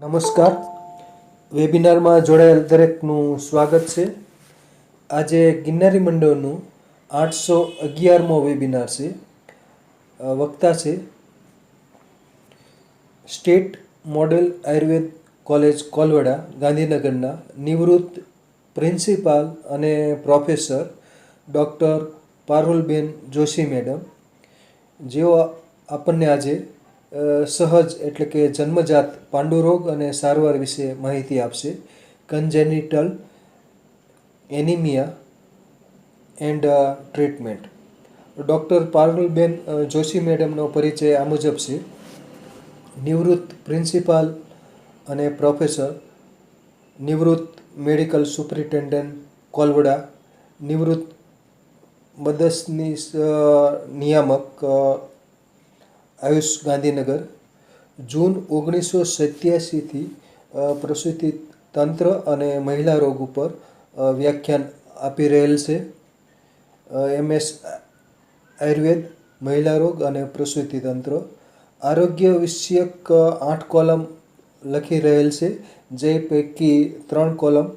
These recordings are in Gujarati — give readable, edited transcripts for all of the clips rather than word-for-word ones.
નમસ્કાર. વેબિનારમાં જોડાયેલ દરેકનું સ્વાગત છે. આજે ગિરનારી મંડળનું 811મો વેબિનાર છે. વક્તા છે state model Ayurveda college Kolavada ગાંધીનગરના નિવૃત્ત પ્રિન્સિપાલ અને professor doctor Parulben Joshi madam, જેઓ આપણને આજે સહજ એટલે કે જન્મજાત પાંડુરોગ અને સારવાર વિશે માહિતી આપશે. Congenital anemia and treatment. Doctor Parulben Joshi મેડમનો પરિચય આ મુજબ છે. નિવૃત્ત પ્રિન્સિપાલ અને પ્રોફેસર, નિવૃત્ત મેડિકલ સુપ્રિન્ટેન્ડન્ટ કોલવડા, નિવૃત્ત મદદનીશ નિયામક આયુષ ગાંધીનગર. જૂન 1987થી પ્રસૂતિ તંત્ર અને મહિલા રોગ ઉપર વ્યાખ્યાન આપી રહેલ છે. MS આયુર્વેદ, મહિલા રોગ અને પ્રસૂતિ તંત્ર. આરોગ્ય વિષયક 8 કોલમ લખી રહેલ છે, જે પૈકી 3 કોલમ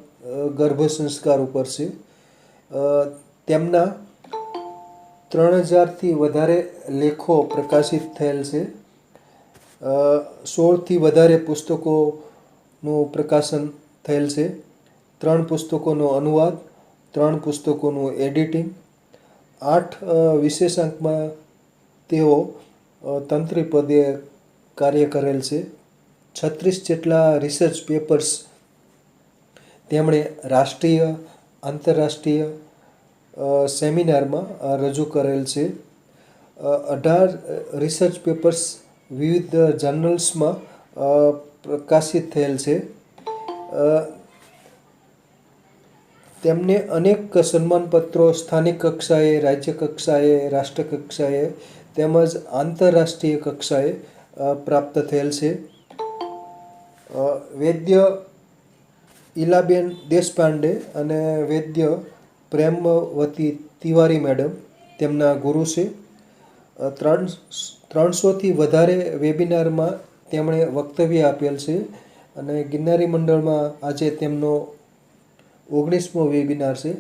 ગર્ભ સંસ્કાર ઉપર છે. તેમના 3000થી વધારે લેખો પ્રકાશિત થયેલ છે. 16થી વધારે પુસ્તકોનું પ્રકાશન થયેલ છે. 3 પુસ્તકોનો અનુવાદ, 3 પુસ્તકોનું એડિટિંગ. 8 વિશેષાંકમાં તેઓ તંત્રી પદે કાર્ય કરેલ છે. 36 જેટલા રિસર્ચ પેપર્સ તેમણે રાષ્ટ્રીય, આંતરરાષ્ટ્રીય સેમિનારમાં રજૂ કરેલ છે. 18 રિસર્ચ પેપર્સ વિવિધ જર્નલ્સમાં પ્રકાશિત થયેલ છે. તેમને અનેક સન્માનપત્રો સ્થાનિક કક્ષાએ, રાજ્ય કક્ષાએ, રાષ્ટ્ર કક્ષાએ તેમજ આંતરરાષ્ટ્રીય કક્ષાએ પ્રાપ્ત થયેલ છે. વૈદ્ય ઈલાબેન દેશપાંડે અને વૈદ્ય પ્રેમવતી તિવારી મેડમ તેમના ગુરુ છે. 300થી વધારે વેબિનારમાં તેમણે વક્તવ્ય આપેલ છે અને ગિરનારી મંડળમાં આજે તેમનો 19મો વેબિનાર છે.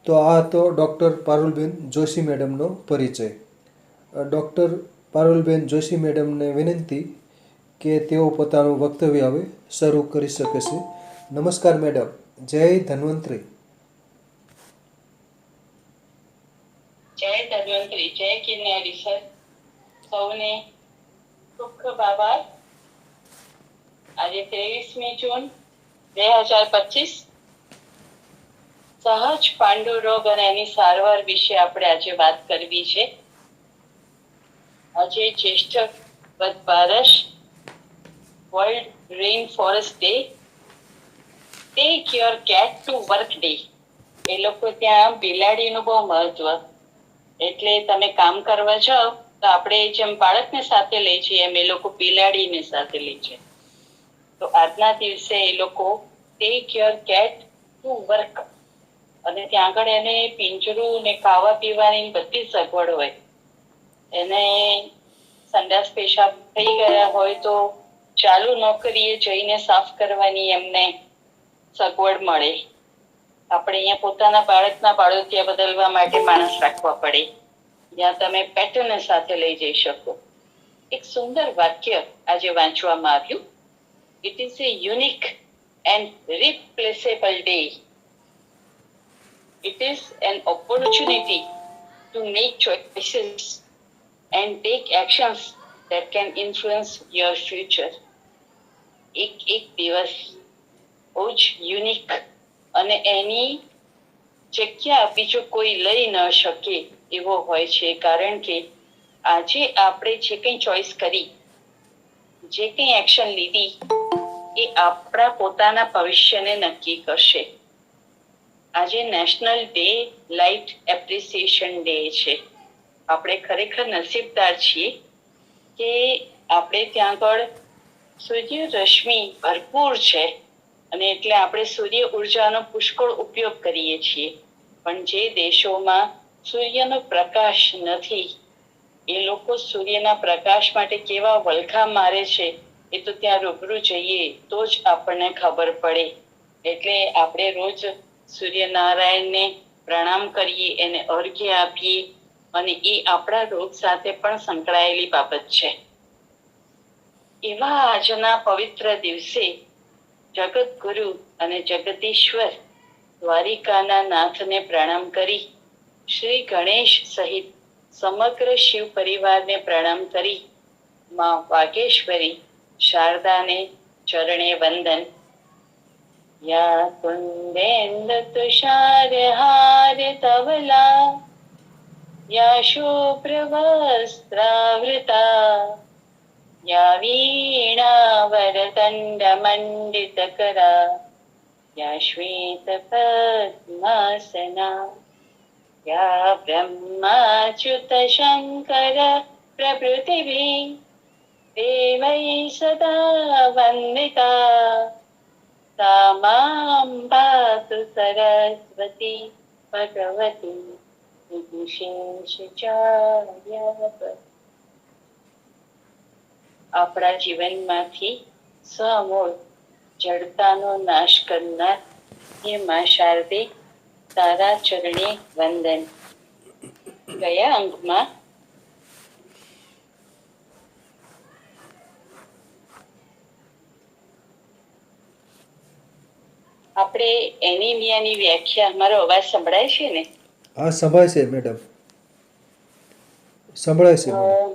તો આ હતો ડૉક્ટર પારુલબેન જોશી મેડમનો પરિચય. ડૉક્ટર પારુલબેન જોશી મેડમને વિનંતી કે તેઓ પોતાનું વક્તવ્ય હવે શરૂ કરી શકે છે. નમસ્કાર મેડમ. જય ધન્વંતરી. જય ધન્વંતરી, જય ગિરનારી સર. સૌને ખૂબ ખૂબ આભાર. આજે 23મી જૂન 2025 સહજ પાંડુ રોગ અને એની સારવાર વિશે આપણે આજે વાત કરવી છે. આજે જ્યેષ્ઠ વદ બારસ, world rain forest day, take your cat to work day. એ લોકો ત્યાં બિલાડીનું બહુ મહત્વ. એટલે તમે કામ કરવા જાઓ તો આપણે જેમ બાળકને સાથે લઈ છીએ એમ એ લોકો બિલાડીને સાથે લે છે. તો આજના દિવસે એ લોકો tech your cat to work, અને ત્યાં આગળ એને પિંજરું ને ખાવા પીવાની બધી સગવડ હોય. એને સંડાસ પેશાબ થઈ ગયા હોય તો ચાલુ નોકરીએ જઈને સાફ કરવાની એમને સગવડ મળે. આપણે અહીંયા પોતાના બાળકના બાળોતિયા બદલવા માટે માણસ રાખવા પડે, જ્યાં તમે પેટર્નને સાથે લઈ જઈ શકો. એક સુંદર વાક્ય આજે વાંચવામાં આવ્યું. It is a unique and replaceable day. It is an opportunity to make choices and take actions that can influence your future. એક દિવસ બહુ જ યુનિક અને એની જગ્યા બીજું કોઈ લઈ ન શકે એવો હોય છે. કારણ કે આજે આપણે જે કંઈ ચોઈસ કરી, જે કંઈ એક્શન લીધી, એ આપણા પોતાના ભવિષ્યને નક્કી કરશે. આજે national day light appreciation day છે. આપણે ખરેખર નસીબદાર છીએ કે આપણે ત્યાં આગળ સૂર્ય રશ્મિ ભરપૂર છે, અને એટલે આપણે સૂર્ય ઉર્જાનો પુષ્કળ ઉપયોગ કરીએ છીએ. પણ જે દેશોમાં સૂર્યનો પ્રકાશ નથી, એ લોકો સૂર્યના પ્રકાશ માટે કેવા વલખા મારે છે એ તો ત્યાં રૂબરૂ જઈએ તો જ આપણને ખબર પડે. એટલે આપણે રોજ સૂર્યનારાયણને પ્રણામ કરીએ, એને અર્ઘ્ય આપીએ, અને એ આપણા રોગ સાથે પણ સંકળાયેલી બાબત છે. એવા આજના પવિત્ર દિવસે જગતગુરુ અને જગદીશ્વર દ્વારિકાના નાથને પ્રણામ કરી, શ્રી ગણેશ સહિત સમગ્ર શિવ પરિવારને પ્રણામ કરી, માં વાગેશ્વરી શારદાને ચરણે વંદન. યા કુંદેન્દ તુષાર હાર તવલા, યા શુભ્રવસ્ત્રાવૃતા, યા વીણા વરદંડ મંડિતકરા, યા શ્વેત પદ્માસના, યા બ્રહ્માચ્યુત શંકર પ્રભૃતિભિः દેવૈ સદા વંદિતા, सा मां पातु सरस्वती भगवती વિશેષચાર્ય. આપણા જીવનમાંથી સમૂળ જડતાનો નાશ કરનાર હે માં શારદે, તારા ચરણે વંદન. ગયા અંકમાં આપણે એનિમિયાની વ્યાખ્યા, મારો અવાજ સંભળાય છે ને? હા, સંભળાય છે મેડમ, સંભળાય છે મેડમ.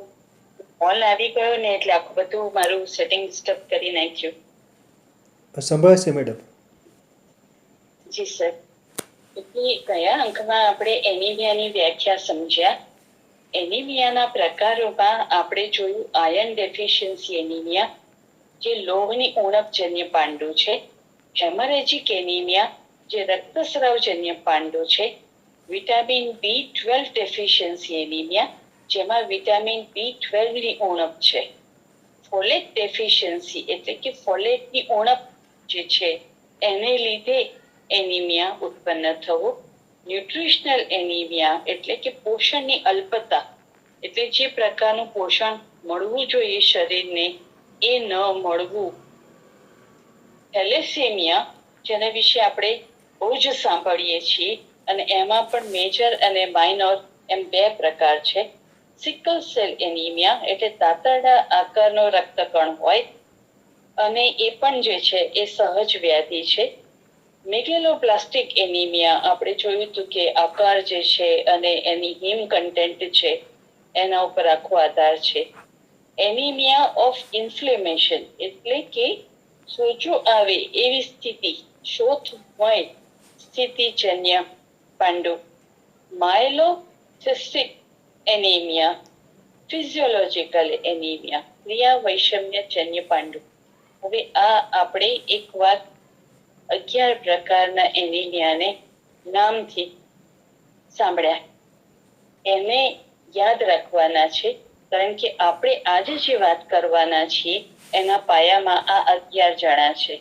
કોલ આવી ગયો ને એટલે આખું બધું મારું સેટિંગ ડિસ્ટર્બ કરી નાખ્યું. સંભળાય છે મેડમ. જી સર. એટલે કયા અંકમાં આપણે એનિમિયાની વ્યાખ્યા સમજ્યા. એનિમિયાના પ્રકારોમાં આપણે જોયું આયર્ન ડેફિશિયન્સી એનિમિયા, જે લોહની ઉણપજન્ય પાંડુ છે. હેમરેજિક એનિમિયા, જે રક્તસ્રાવજન્ય પાંડુ છે. વિટામિન B12 ડેફિશિયન્સી એનિમિયા, જેમાં વિટામિન B12 ની ઉણપ છે. ફોલેટ ડેફિશિયન્સી એટલે કે ફોલેટની ઉણપ જે છે એને લીધે એનિમિયા ઉત્પન્ન થવું. ન્યુટ્રિશનલ એનિમિયા એટલે કે પોષણની અલ્પતા, એટલે જે પ્રકારનું પોષણ મળવું જોઈએ શરીરને એ ન મળવું. થેલેસેમિયા, જેના વિશે આપણે બહુ જ સાંભળીએ છીએ, અને એમાં પણ મેજર અને માઇનોર એમ બે પ્રકાર છે. સિકલ સેલ એનિમિયા એટલે તાતરડા આકારનો રક્તકણ હોય, અને એ પણ જે છે એ સહજ વ્યાધિ છે. મેગેલોબ્લાસ્ટિક એનિમિયા, આપણે જોયું હતું કે આકાર જે છે અને એની હિમ કન્ટેન્ટ છે એના ઉપર આખો આધાર છે. એનિમિયા ઓફ ઇન્ફ્લેમેશન એટલે કે સોજો આવે એવી સ્થિતિ, શોથમય સ્થિતિજન્ય પાંડુ. માયલોસિસ્ટિક એનિમિયા, ફિઝિયોલોજીકલ એનિમિયા, ક્રિયા વૈષમ્યજન્ય પાંડુ. હવે આ આપણે એક વાત 11 પ્રકારના એનિમિયાને નામથી સાંભળ્યા. એને યાદ રાખવાના છે, કારણ કે આપણે આજે જે વાત કરવાના છીએ એના પાયામાં આ 11 જણા છે.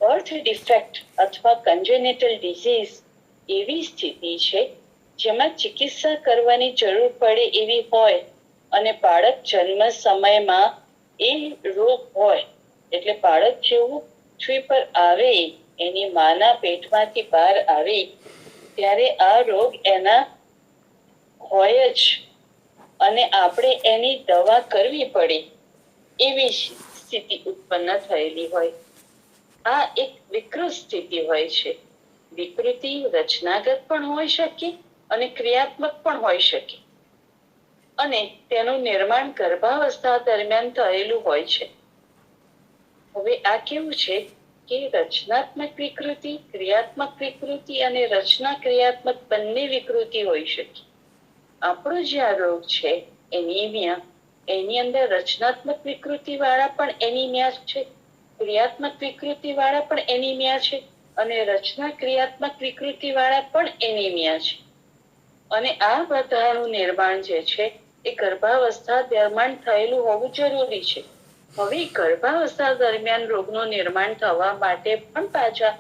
બર્થ ડિફેક્ટ અથવા કન્જેનિટલ ડિઝીઝ એવી સ્થિતિ છે જેમાં ચિકિત્સા કરવાની જરૂર પડે એવી હોય, અને બાળક જન્મ સમયમાં એ રોગ હોય, એટલે બાળક જેવું પૃથ્વી પર આવે, એની માના પેટમાંથી બહાર આવે ત્યારે આ રોગ એના હોય જ, અને આપણે એની દવા કરવી પડે એવી સ્થિતિ ઉત્પન્ન થયેલી હોય. આ એક વિકૃત સ્થિતિ હોય છે. વિકૃતિ રચનાગત પણ હોઈ શકે અને ક્રિયાત્મક પણ હોઈ શકે, અને તેનું નિર્માણ ગર્ભાવસ્થા દરમિયાન થયેલું હોય છે. હવે આ કેવું છે કે રચનાત્મક વિકૃતિ, ક્રિયાત્મક વિકૃતિ અને રચના ક્રિયાત્મક બંને વિકૃતિ હોઈ શકે. આપણો જે આ રોગ છે એનિમિયા, એની અંદર રચનાત્મક વિકૃતિ વાળા પણ એનિમિયા છે, ક્રિયાત્મક વિકૃતિ વાળા પણ એનિમિયા છે, અને રચના ક્રિયાત્મક વિકૃતિ વાળા પણ એનિમિયા છે. અને આ બધાનું નિર્માણ જે છે એ ગર્ભાવસ્થા દરમિયાન થયેલું હોવું જરૂરી છે. હવે ગર્ભાવસ્થા દરમિયાન રોગનું નિર્માણ થવા માટે પણ પાછા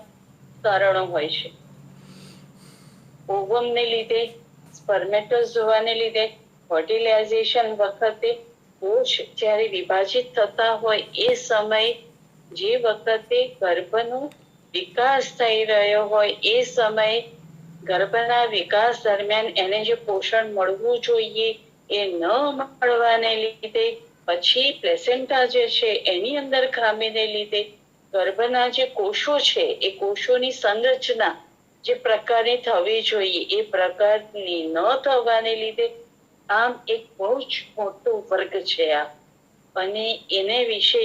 કારણો હોય છે. ઓવમને લીધે, સ્પર્મેટોઝોઆને લીધે, ફર્ટિલાઇઝેશન વખતે, કોષ જ્યારે વિભાજિત થતા હોય એ સમય, જે વખતે ગર્ભનો વિકાસ થઈ રહ્યો હોય એ સમયે ગર્ભના વિકાસ દરમિયાન એને જે પોષણ મળવું જોઈએ એ ન મળવાને લીધે પછી પ્લેસેન્ટા જે છે એની અંદર ખામીને લીધે ગર્ભના જે કોષો છે એ કોષોની સંરચના જે પ્રકારની થવી જોઈએ એ પ્રકારની ન થવાને લીધે આમ એક બહુ જ મોટો વર્ગ છે આ. અને એને વિશે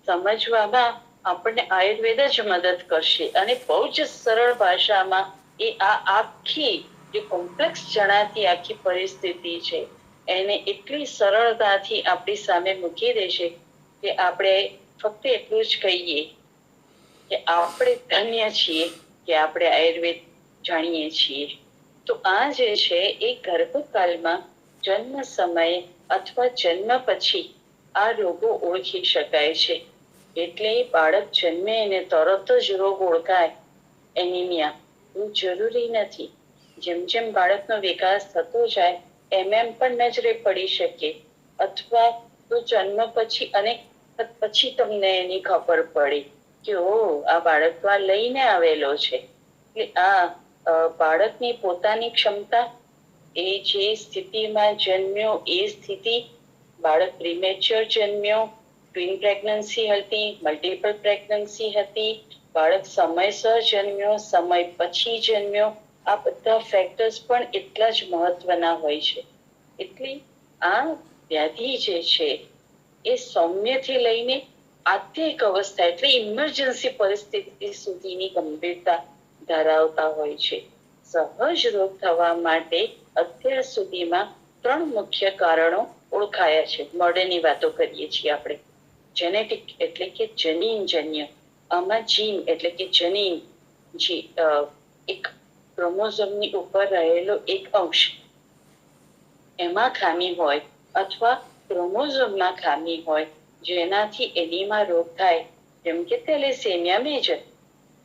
સમજવામાં આપણને આયુર્વેદ જ મદદ કરશે. અને બહુ જ સરળ ભાષામાં એ આ આખી જે કોમ્પ્લેક્સ જણાતી આખી પરિસ્થિતિ છે એને એટલી સરળતાથી આપણી સામે મૂકી દેશે કે આપણે ફક્ત એટલું જ કહીએ કે આપણે ધન્ય છીએ કે આપણે આયુર્વેદ જાણીએ છીએ. તો આ જે છે એ ગર્ભકાળમાં જન્મ સમયે અથવા જન્મ પછી આ રોગો ઓળખી શકાય છે. એટલે બાળક જન્મે અને તરત જ રોગ ઓળખાય એનિમિયા એવું જરૂરી નથી. જેમ જેમ બાળકનો વિકાસ થતો જાય એમ પણ નજરે પડી શકે, અથવા તો જન્મ પછી અનેક પછી તમને એની ખબર પડે કે ઓ આ બાળક તો આ લઈને આવેલો છે. એટલે આ બાળકની પોતાની ક્ષમતા, એ જે સ્થિતિમાં જન્મ્યો એ સ્થિતિ, બાળક પ્રીમેચ્યોર જન્મ્યો, ટ્વિન પ્રેગ્નન્સી હતી, મલ્ટિપલ પ્રેગ્નન્સી હતી, બાળક સમયસર જન્મ્યો, સમય પછી જન્મ્યો, આ બધા ફેક્ટર્સ પણ એટલા જ મહત્વના હોય છે. એટલે આ વ્યાધિ જે છે એ સૌમ્યથી લઈને આત્યિક અવસ્થા એટલે ઇમરજન્સી પરિસ્થિતિ સુધીની ગંભીરતા ધરાવતા હોય છે. સહજ રોગ થવા માટે અત્યાર સુધીમાં 3 મુખ્ય કારણો ઓળખાયા છે. મોડેની વાતો કરીએ છીએ આપણે. જેનેટિક એટલે કે જનીનજન્ય, આમાં જીન એટલે કે જનીન, એક ક્રોમોઝોમની ઉપર રહેલો એક અંશ, એમાં ખામી હોય અથવા ક્રોમોઝોમમાં ખામી હોય જેનાથી એનીમાં રોગ થાય, જેમ કે થેલેસેમિયા મેજર.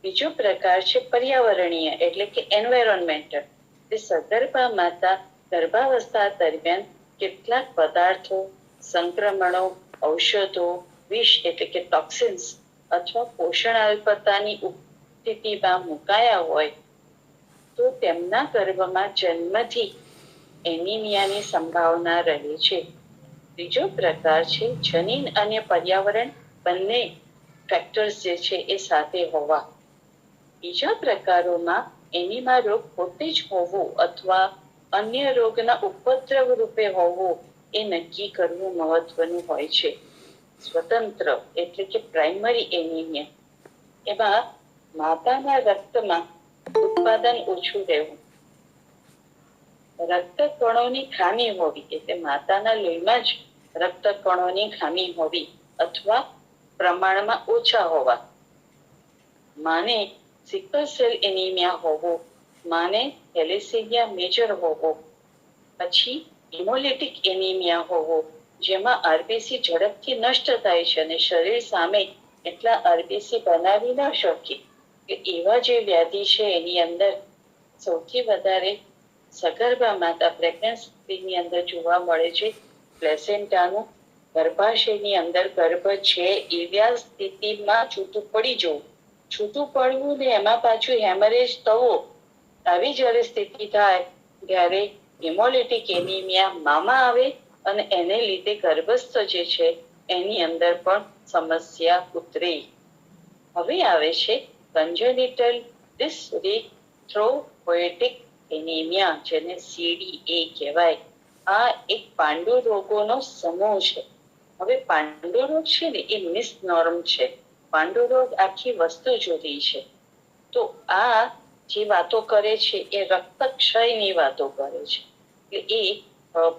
બીજો પ્રકાર છે પર્યાવરણીય એટલે કે એન્વાયરોન્મેન્ટલ. તે સગર્ભા માતા ગર્ભાવસ્થા દરમિયાન કેટલાક પદાર્થો, સંક્રમણો, ઔષધો, વિષ એટલે કે ટોક્સિન્સ અથવા પોષણ અલ્પતાની સ્થિતિમાં મુકાયા હોય તો તેમના ગર્ભમાં જન્મથી એનિમિયાની સંભાવના રહે છે. બીજો પ્રકાર છે જનીન અને પર્યાવરણ બંને ફેક્ટર્સ જે છે એ સાથે હોવા. બીજા પ્રકારોમાં એનીમા રોગ પોતે જ હોવો અથવા અન્ય રોગના ઉપદ્રવ રૂપે હોવો એ નક્કી કરવું મહત્વનું હોય છે. સ્વતંત્ર એટલે કે પ્રાઇમરી એનિમિયા, એમાં માતાના રક્તમાં ઉત્પાદન ઓછું રહેવું, રક્ત કણોની ખામી હોવી એટલે માતાના લોહીમાં જ રક્ત કણોની ખામી હોવી અથવા પ્રમાણમાં ઓછા હોવા, માને સિકલ સેલ એનિમિયા હોવો, માને થેલેસેમિયા મેજર હોવો, પછી હિમોલિટિક એનિમિયા હોવો જેમાં આરબીસી ઝડપથી નષ્ટ થાય છે અને શરીર સામે એટલા આરબીસી બનાવી ન શકે. એવા જે વ્યાધિ છે એની અંદર સૌથી વધારે સગર્ભા માતા પ્રેગ્નન્સીની અંદર જોવા મળે છે પ્લેસેન્ટાનું ગર્ભાશયની અંદર ગર્ભ છે એવી સ્થિતિમાં છૂટું પડી જવું. છૂટું પડવું ને એમાં પાછું હેમરેજ થવો, આવી જ્યારે સ્થિતિ થાય ત્યારે હિમોલિટિક એનિમિયા મામાં આવે અને એને લીધે ગર્ભસ્થ જે છે એની અંદર પણ સમસ્યા ઉતરે. હવે આવે છે કન્જેનિટલ ડિસઇરિથ્રોપોએટિક એનિમિયા, જેને CDA કહેવાય. આ એક પાંડુ રોગોનો સમૂહ છે. હવે પાંડુ રોગ છે ને એ મિસનોર્મ છે. પાંડુ રોગ આખી વસ્તુ જુદી છે. તો આ જે વાતો કરે છે એ રક્તક્ષયની વાતો કરે છે. એટલે એ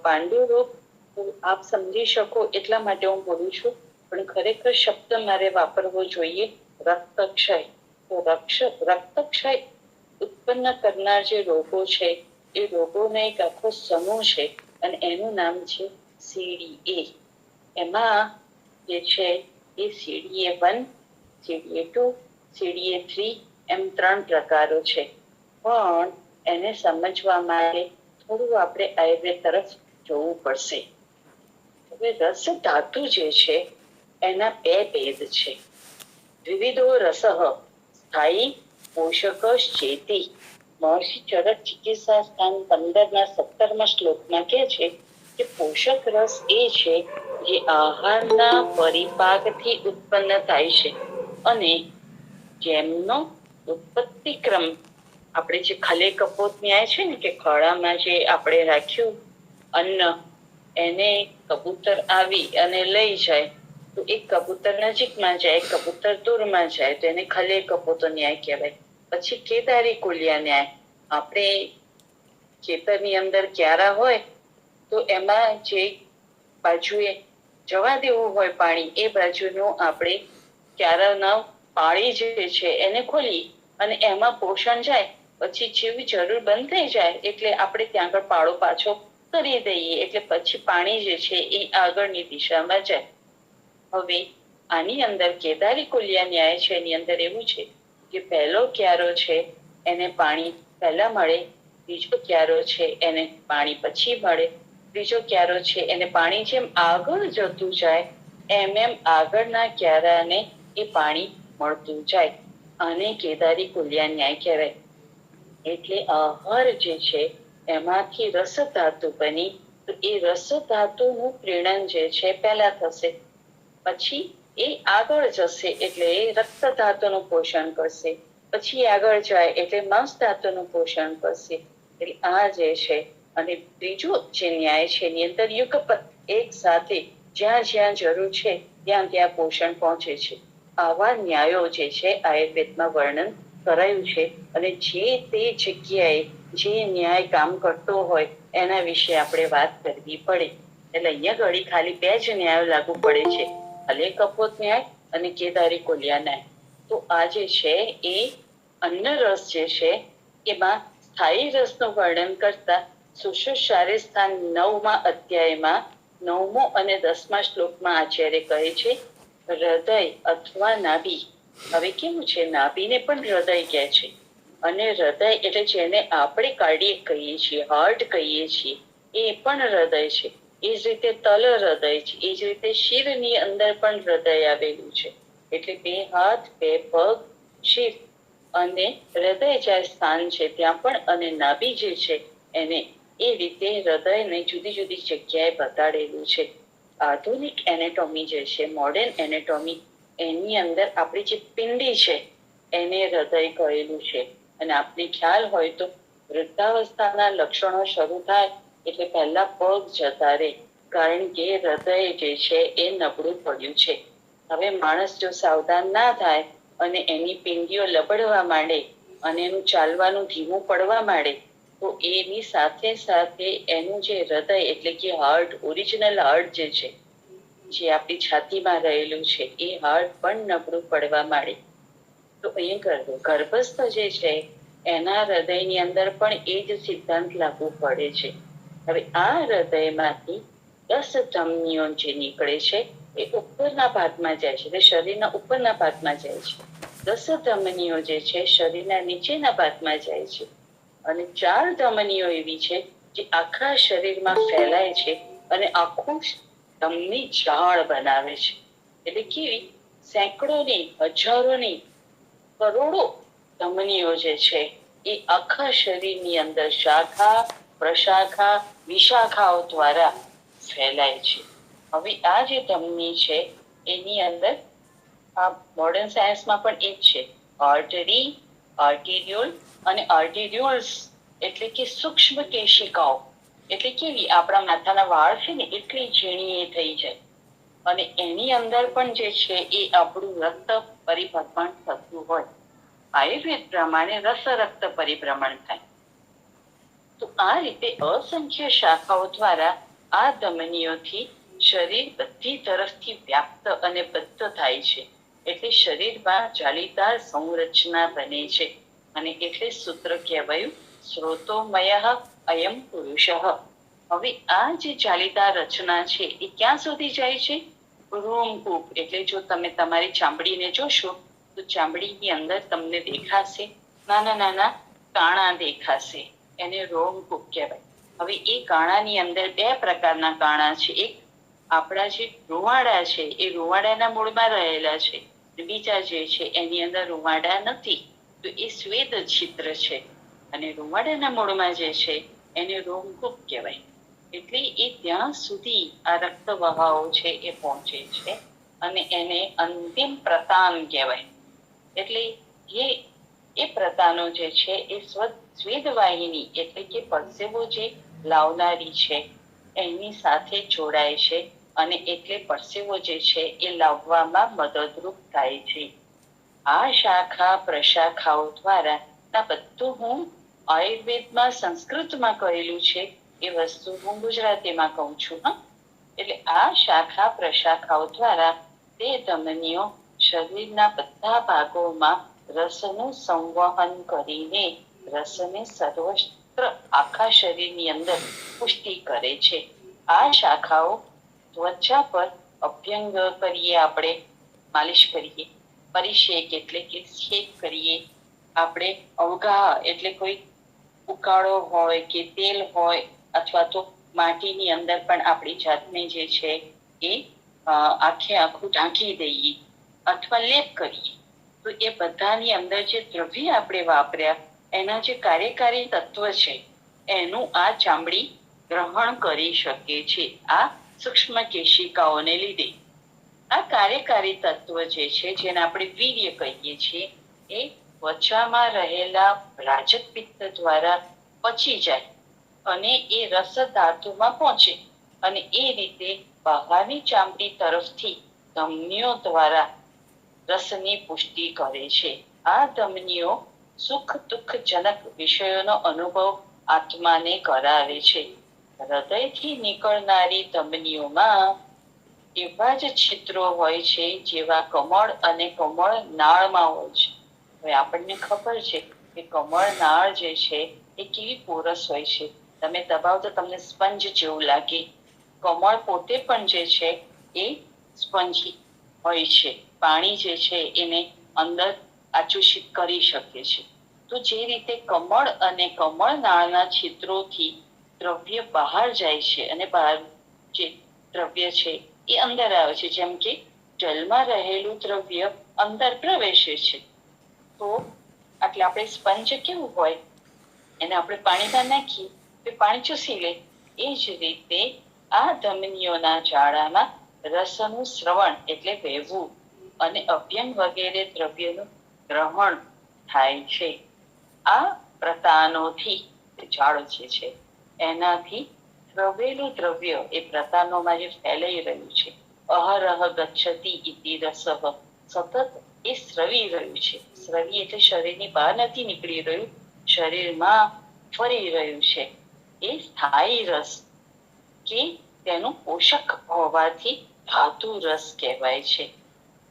પાંડુ રોગ આપ સમજી શકો એટલા માટે હું બોલું છું, પણ ખરેખર શબ્દ મારે વાપરવો જોઈએ રક્તક્ષય. તો રક્તક્ષય ઉત્પન્ન કરનાર જે રોગો છે એ રોગોનો એક આખો સમૂહ છે અને એનું નામ છે CDA. એમાં જે છે એ CDA1, CDA2, CDA3 એમ 3 પ્રકારો છે. પણ એને સમજવા માટે થોડું આપણે આયુર્વેદ તરફ જોવું પડશે. હવે રસ ધાતુ જે છે એના બે ભેદ છે. વિવિધો રસ સ્થાયી પોષક ચેતી. મહર્ષિ ચરક ચિકિત્સા સ્થાન 15 શ્લોકમાં કે છે કે પોષક રસ એ છે જે આહારના પરિપાકથી ઉત્પન્ન થાય છે અને જેમનો ઉત્પત્તિ ક્રમ આપણે જે ખલે કપોત ન્યાય છે ને કે ખળામાં જે આપણે રાખ્યું અન્ન એને કબૂતર આવી અને લઈ જાય તો એક કબૂતર નજીકમાં જાય, કબૂતર દૂરમાં જાય તો એને ખલે કપોતો ન્યાય કહેવાય. પછી કેદારી કુલિયા ન્યાય. આપણે ખેતરની અંદર ક્યારા હોય તો એમાં જે બાજુએ જવા દેવું હોય પાણી એ બાજુનું આપણે ક્યારાના પાળી જે છે એને ખોલી અને એમાં પોષણ જાય. પછી જેવી જરૂર બંધ થઈ જાય એટલે આપણે ત્યાં આગળ પાળો પાછો કરી દઈએ એટલે પછી પાણી જે છે એ આગળની દિશામાં જાય. હવે આની અંદર કેદારી કુલિયા ન્યાય છે એની અંદર એવું છે કે પહેલો ક્યારો છે એને પાણી પહેલા મળે, બીજો ક્યારો છે એને પાણી પછી મળે, ત્રીજો ક્યારો છે એને પાણી જેમ આગળ જતું જાય એમ એમ આગળના ક્યારાને એ પાણી મળતું જાય. આને કેદારી કુલિયા ન્યાય કહેવાય. એટલે આહાર જે છે એમાંથી રસ ધાતુ બની તો એ રસ ધાતુનું પ્રેરણ જે છે પહેલા થશે, પછી એ આગળ જશે એટલે એ રક્ત ધાતુનું પોષણ કરશે, પછી આગળ જાય એટલે માંસ ધાતુનું પોષણ કરશે. એટલે આ જે છે અને ત્રીજો જે ન્યાય છે એની અંદર યુગપત એક સાથે જ્યાં જ્યાં જરૂર છે ત્યાં ત્યાં પોષણ પહોંચે છે. આવા ન્યાયો જે છે આયુર્વેદમાં વર્ણન કરાયું છે અને જે તે જગ્યાએ જે ન્યાય કામ કરતો હોય એના વિશે આપણે વાત કરવી પડે. એટલે અહીંયા ઘડી ખાલી બે જ ન્યાયો લાગુ પડે છે, ખલે કપોત ન્યાય અને કેદારી કુલિયા ન્યાય. તો આ જે છે એ અન્ન રસ જે છે એમાં સ્થાયી રસનું વર્ણન કરતા સુશ્રુત સ્થાન 9મા અધ્યાયમાં 9મો અને 10મા શ્લોકમાં આચાર્ય કહે છે હૃદય અથવા નાભી. હવે કેવું છે, નાભીને પણ હૃદય કહે છે અને હૃદય એટલે જેને આપણે કાર્ડિયક કહીએ છીએ, હાર્ટ કહીએ છીએ, એ પણ હૃદય છે. એ જ રીતે તલ હૃદય છે, એ જ રીતે શિરની અંદર પણ હૃદય આવેલું છે. એટલે બે હાથ, બે પગ, શિર અને હૃદય જ્યાં સ્થાન છે ત્યાં પણ અને નાભી જે છે એને એ રીતે હૃદયને જુદી જુદી જગ્યાએ બતાડેલું છે. આધુનિક એનેટોમી જે છે, મોડર્ન એનેટોમી, એની અંદર આપણી જે પિંડી છે એને હૃદય કહેલું છે. અને આપને ખ્યાલ હોય તો વૃદ્ધાવસ્થાના લક્ષણો શરૂ થાય એટલે પહેલા પગ જતા રહે, કારણ કે હૃદય જે છે એ નબળું પડ્યું છે. હવે માણસ જો સાવધાન ના થાય અને એની પિંડીઓ લબડવા માંડે અને એનું ચાલવાનું ધીમું પડવા માંડે તો એની સાથે સાથે એનું જે હૃદય એટલે કે હાર્ટ, ઓરિજિનલ હાર્ટ જે છે, જે આપણી છાતીમાં રહેલું છે એ હાર્ટ પણ નબળું પડવા માંડે. તો અહીંયા ગર્ભસ્થ જે છે એના હૃદયની અંદર પણ એ જ સિદ્ધાંત લાગુ પડે છે. હવે આ હૃદયમાંથી 10 ધમનીઓ જે નીકળે છે એ ઉપરના ભાગમાં જાય છે, એટલે શરીરના ઉપરના ભાગમાં જાય છે. 10 ધમનીઓ જે છે શરીરના નીચેના ભાગમાં જાય છે અને 4 ધમનીઓ એવી છે જે આખા શરીરમાં ફેલાય છે અને આખું ધમની જાળ બનાવે છે. એટલે કેવી સેંકડોની, હજારોની, કરોડો ધમનીઓ જે છે એ આખા શરીરની અંદર શાખા, પ્રશાખા, વિશાખાઓ દ્વારા ફેલાય છે. હવે આ જે ધમની છે એની અંદર આ મોડર્ન સાયન્સમાં પણ એ જ છે, આર્ટરી, આર્ટિરિયોલ અને આર્ટિરિયોલ્સ એટલે કે સૂક્ષ્મ કેશિકાઓ. એટલે કેવી આપણા માથાના વાળ છે ને એટલી ઝીણી એ થઈ જાય અને એની અંદર પણ જે છે એ આપણું રક્ત પરિભ્રમણ થતું હોય. આયુર્વેદ પ્રમાણે રસ રક્ત પરિભ્રમણ થાય. તો આ રીતે અસંખ્ય શાખાઓ દ્વારા આ ધમનીઓથી શરીર બધી તરફથી વ્યાપ્ત અને બદ્ધ થાય છે. એટલે શરીરમાં જાળીદાર સંરચના બને છે અને એટલે સૂત્ર કહેવાયું સ્રોતોમય અયમ પુરુષ. હવે આ જે જાળીદાર રચના છે એ ક્યાં સુધી જાય છે? રોમકૂપ. એટલે જો તમે તમારી ચામડીને જોશો તો ચામડીની અંદર તમને દેખાશે નાના નાના કાણા દેખાશે, એને રોમકૂપ કહેવાય. હવે એ કાણાની અંદર 2 પ્રકારના કાણા છે. એક આપણા જે રૂવાડા છે એ રૂવાડાના મૂળમાં રહેલા છે, બીજા જે છે એની અંદર રૂવાડા નથી, તો એ સ્વેદ છિદ્ર છે. અને રૂવાડાના મૂળમાં જે છે એને રોમકૂપ કહેવાય. એટલે એ ત્યાં સુધી આ રક્ત વહાવો છે એ પહોંચે છે અને એને અંતિમ પ્રતાન કહેવાય. એટલે એ પ્રતાનો જે છે એ સ્વેદવાહિની એટલે કે પરસેવો જે લાવનારી છે એની સાથે જોડાય છે અને એટલે પરસેવો જે છે એ લાવવામાં મદદરૂપ થાય છે. આ શાખા પ્રશાખાઓ દ્વારા ના બધું હું આયુર્વેદમાં સંસ્કૃતમાં કહેલું છે એ વસ્તુ હું ગુજરાતીમાં કહું છું. એટલે આ શાખા પ્રશાખાઓ દ્વારા તે ધમનીઓ શરીરના બધા ભાગોમાં રસનું સંવહન કરીને રસને સર્વત્ર આખા શરીરની અંદર પુષ્ટિ કરે છે. આ શાખાઓ ત્વચા પર અભ્યંગ કરીએ, આપણે માલિશ કરીએ, પરિષેક એટલે કે શેક કરીએ, આપણે અવગાહ એટલે કોઈ ઉકાળો હોય કે તેલ હોય અથવા તો માટીની અંદર પણ આપણી જાતને જે છે એ આખે આખું ઢાંકી દઈએ અથવા લેપ કરીએ, તો એ બધાની અંદર જે દ્રવ્ય આપણે વાપર્યા એના જે કાર્યકારી તત્વ છે એનું આ ચામડી ગ્રહણ કરી શકે છે, આ સૂક્ષ્મ કેશિકાઓને લીધે. આ કાર્યકારી તત્વ જે છે જેને આપણે વીર્ય કહીએ છીએ એ ત્વચામાં રહેલા રાજક પિત્ત દ્વારા પચી જાય અને એ રસ ધાતુમાં પહોંચે અને એ રીતે બહારની ચામડી તરફથી ધમનીઓ દ્વારા રસની પુષ્ટિ કરે છે. આ ધમનીઓ સુખ દુઃખજનક વિષયોનો અનુભવ આત્માને કરાવે છે. હૃદયથી નીકળનારી ધમનીઓમાં એવા જ છિદ્રો હોય છે જેવા કમળ અને કમળ નાળમાં હોય છે. હવે આપણને ખબર છે કે કમળ નાળ જે છે એ કેવી પોરસ હોય છે. તમે દબાવો તો તમને સ્પંજ જેવું લાગે. કમળ પોતે પણ જે છે એ સ્પંજી હોય છે. પાણી જે છે એને અંદર આચુષિત કરી શકે છે. તો જે રીતે કમળ અને કમળ નાળના છિદ્રોથી દ્રવ્ય બહાર જાય છે અને બહાર જે દ્રવ્ય છે એ અંદર આવે છે, જેમ કે જલમાં રહેલું દ્રવ્ય અંદર પ્રવેશે છે. તો એટલે આપણે સ્પંજ કેવું હોય એને આપણે પાણીમાં નાખીએ તો પાણી ચૂસી લે. એ જ રીતે આ ધમનીઓના જાળામાં રસનું શ્રવણ એટલે વહેવું અને અભ્યંગ વગેરે દ્રવ્યનું ગ્રહણ થાય છે. આ પ્રતાનોથી જાળ જે છે એનાથી સ્રવેલું દ્રવ્ય એ પ્રતાનોમાં જે ફેલાઈ રહ્યું છે, અહરહ ગચ્છતિ ઇતિ રસઃ, સતત એ સ્રવી રહ્યું છે. સ્રવી એટલે શરીરની બહાર નથી નીકળી રહ્યું, શરીરમાં ફરી રહ્યું છે. એ સ્થાયી રસ કે તેનું પોષક હોવાથી ધાતુ રસ કહેવાય છે.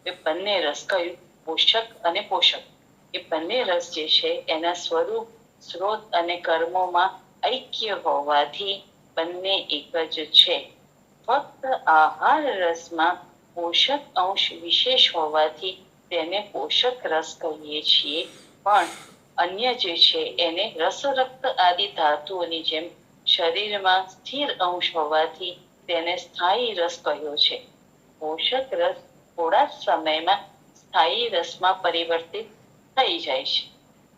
એ બંને રસ કયું પોષક અને પોષક એ બંને રસ જે છે એના સ્વરૂપ સ્ત્રોત અને કર્મોમાં ઐક્ય હોવાથી બંને એક જ છે. ફક્ત આહાર રસમાં પોષક અંશ વિશેષ હોવાથી તેને પોષક રસ કહીએ છીએ, પણ અન્ય જે છે એને રસરક્ત આદિ ધાતુઓની જેમ શરીરમાં સ્થિર અંશ હોવાથી તેને સ્થાયી રસ કહ્યો છે. પોષક રસ થોડા સમયમાં સ્થાયી રસમાં પરિવર્તિત થઈ જાય છે.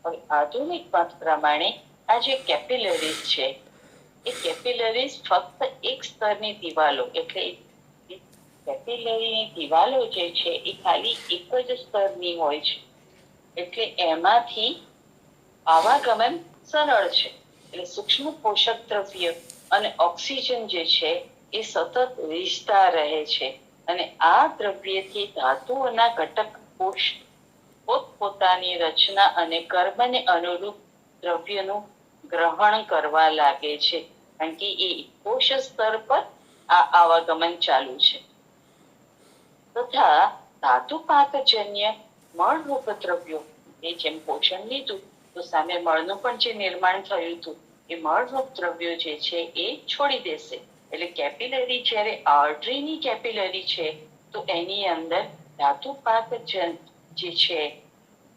હવે આધુનિક મત પ્રમાણે આ જે કેપિલરીઝ છે એ કેપિલરીઝ ફક્ત એક સ્તરની દિવાલો એટલે કેપિલરીની દિવાલો જે છે એ ખાલી એક જ સ્તરની હોય છે, એટલે એમાંથી આવાગમન સરળ છે. એટલે સૂક્ષ્મ પોષક દ્રવ્ય અને ઓક્સિજન જે છે એ સતત રીઝતા રહે છે અને આ દ્રવ્યથી ધાતુઓના ઘટક કોષ પોતપોતાની રચના અને કર્મને અનુરૂપ દ્રવ્યનું ગ્રહણ કરવા લાગે છે, કારણ કે એ કોષ સ્તર પર આ આવાગમન ચાલુ છે. તથા ધાતુપાકજન્ય મળરૂપ દ્રવ્યો એ જેમ પોષણ લીધું તો સામે મળનું પણ જે નિર્માણ થયું હતું એ મળરૂપ દ્રવ્યો જે છે એ છોડી દેશે. એટલે કેપિલરી જ્યારે આર્ટરીની કેપિલરી છે તો એની અંદર ધાતુપાકજન જે છે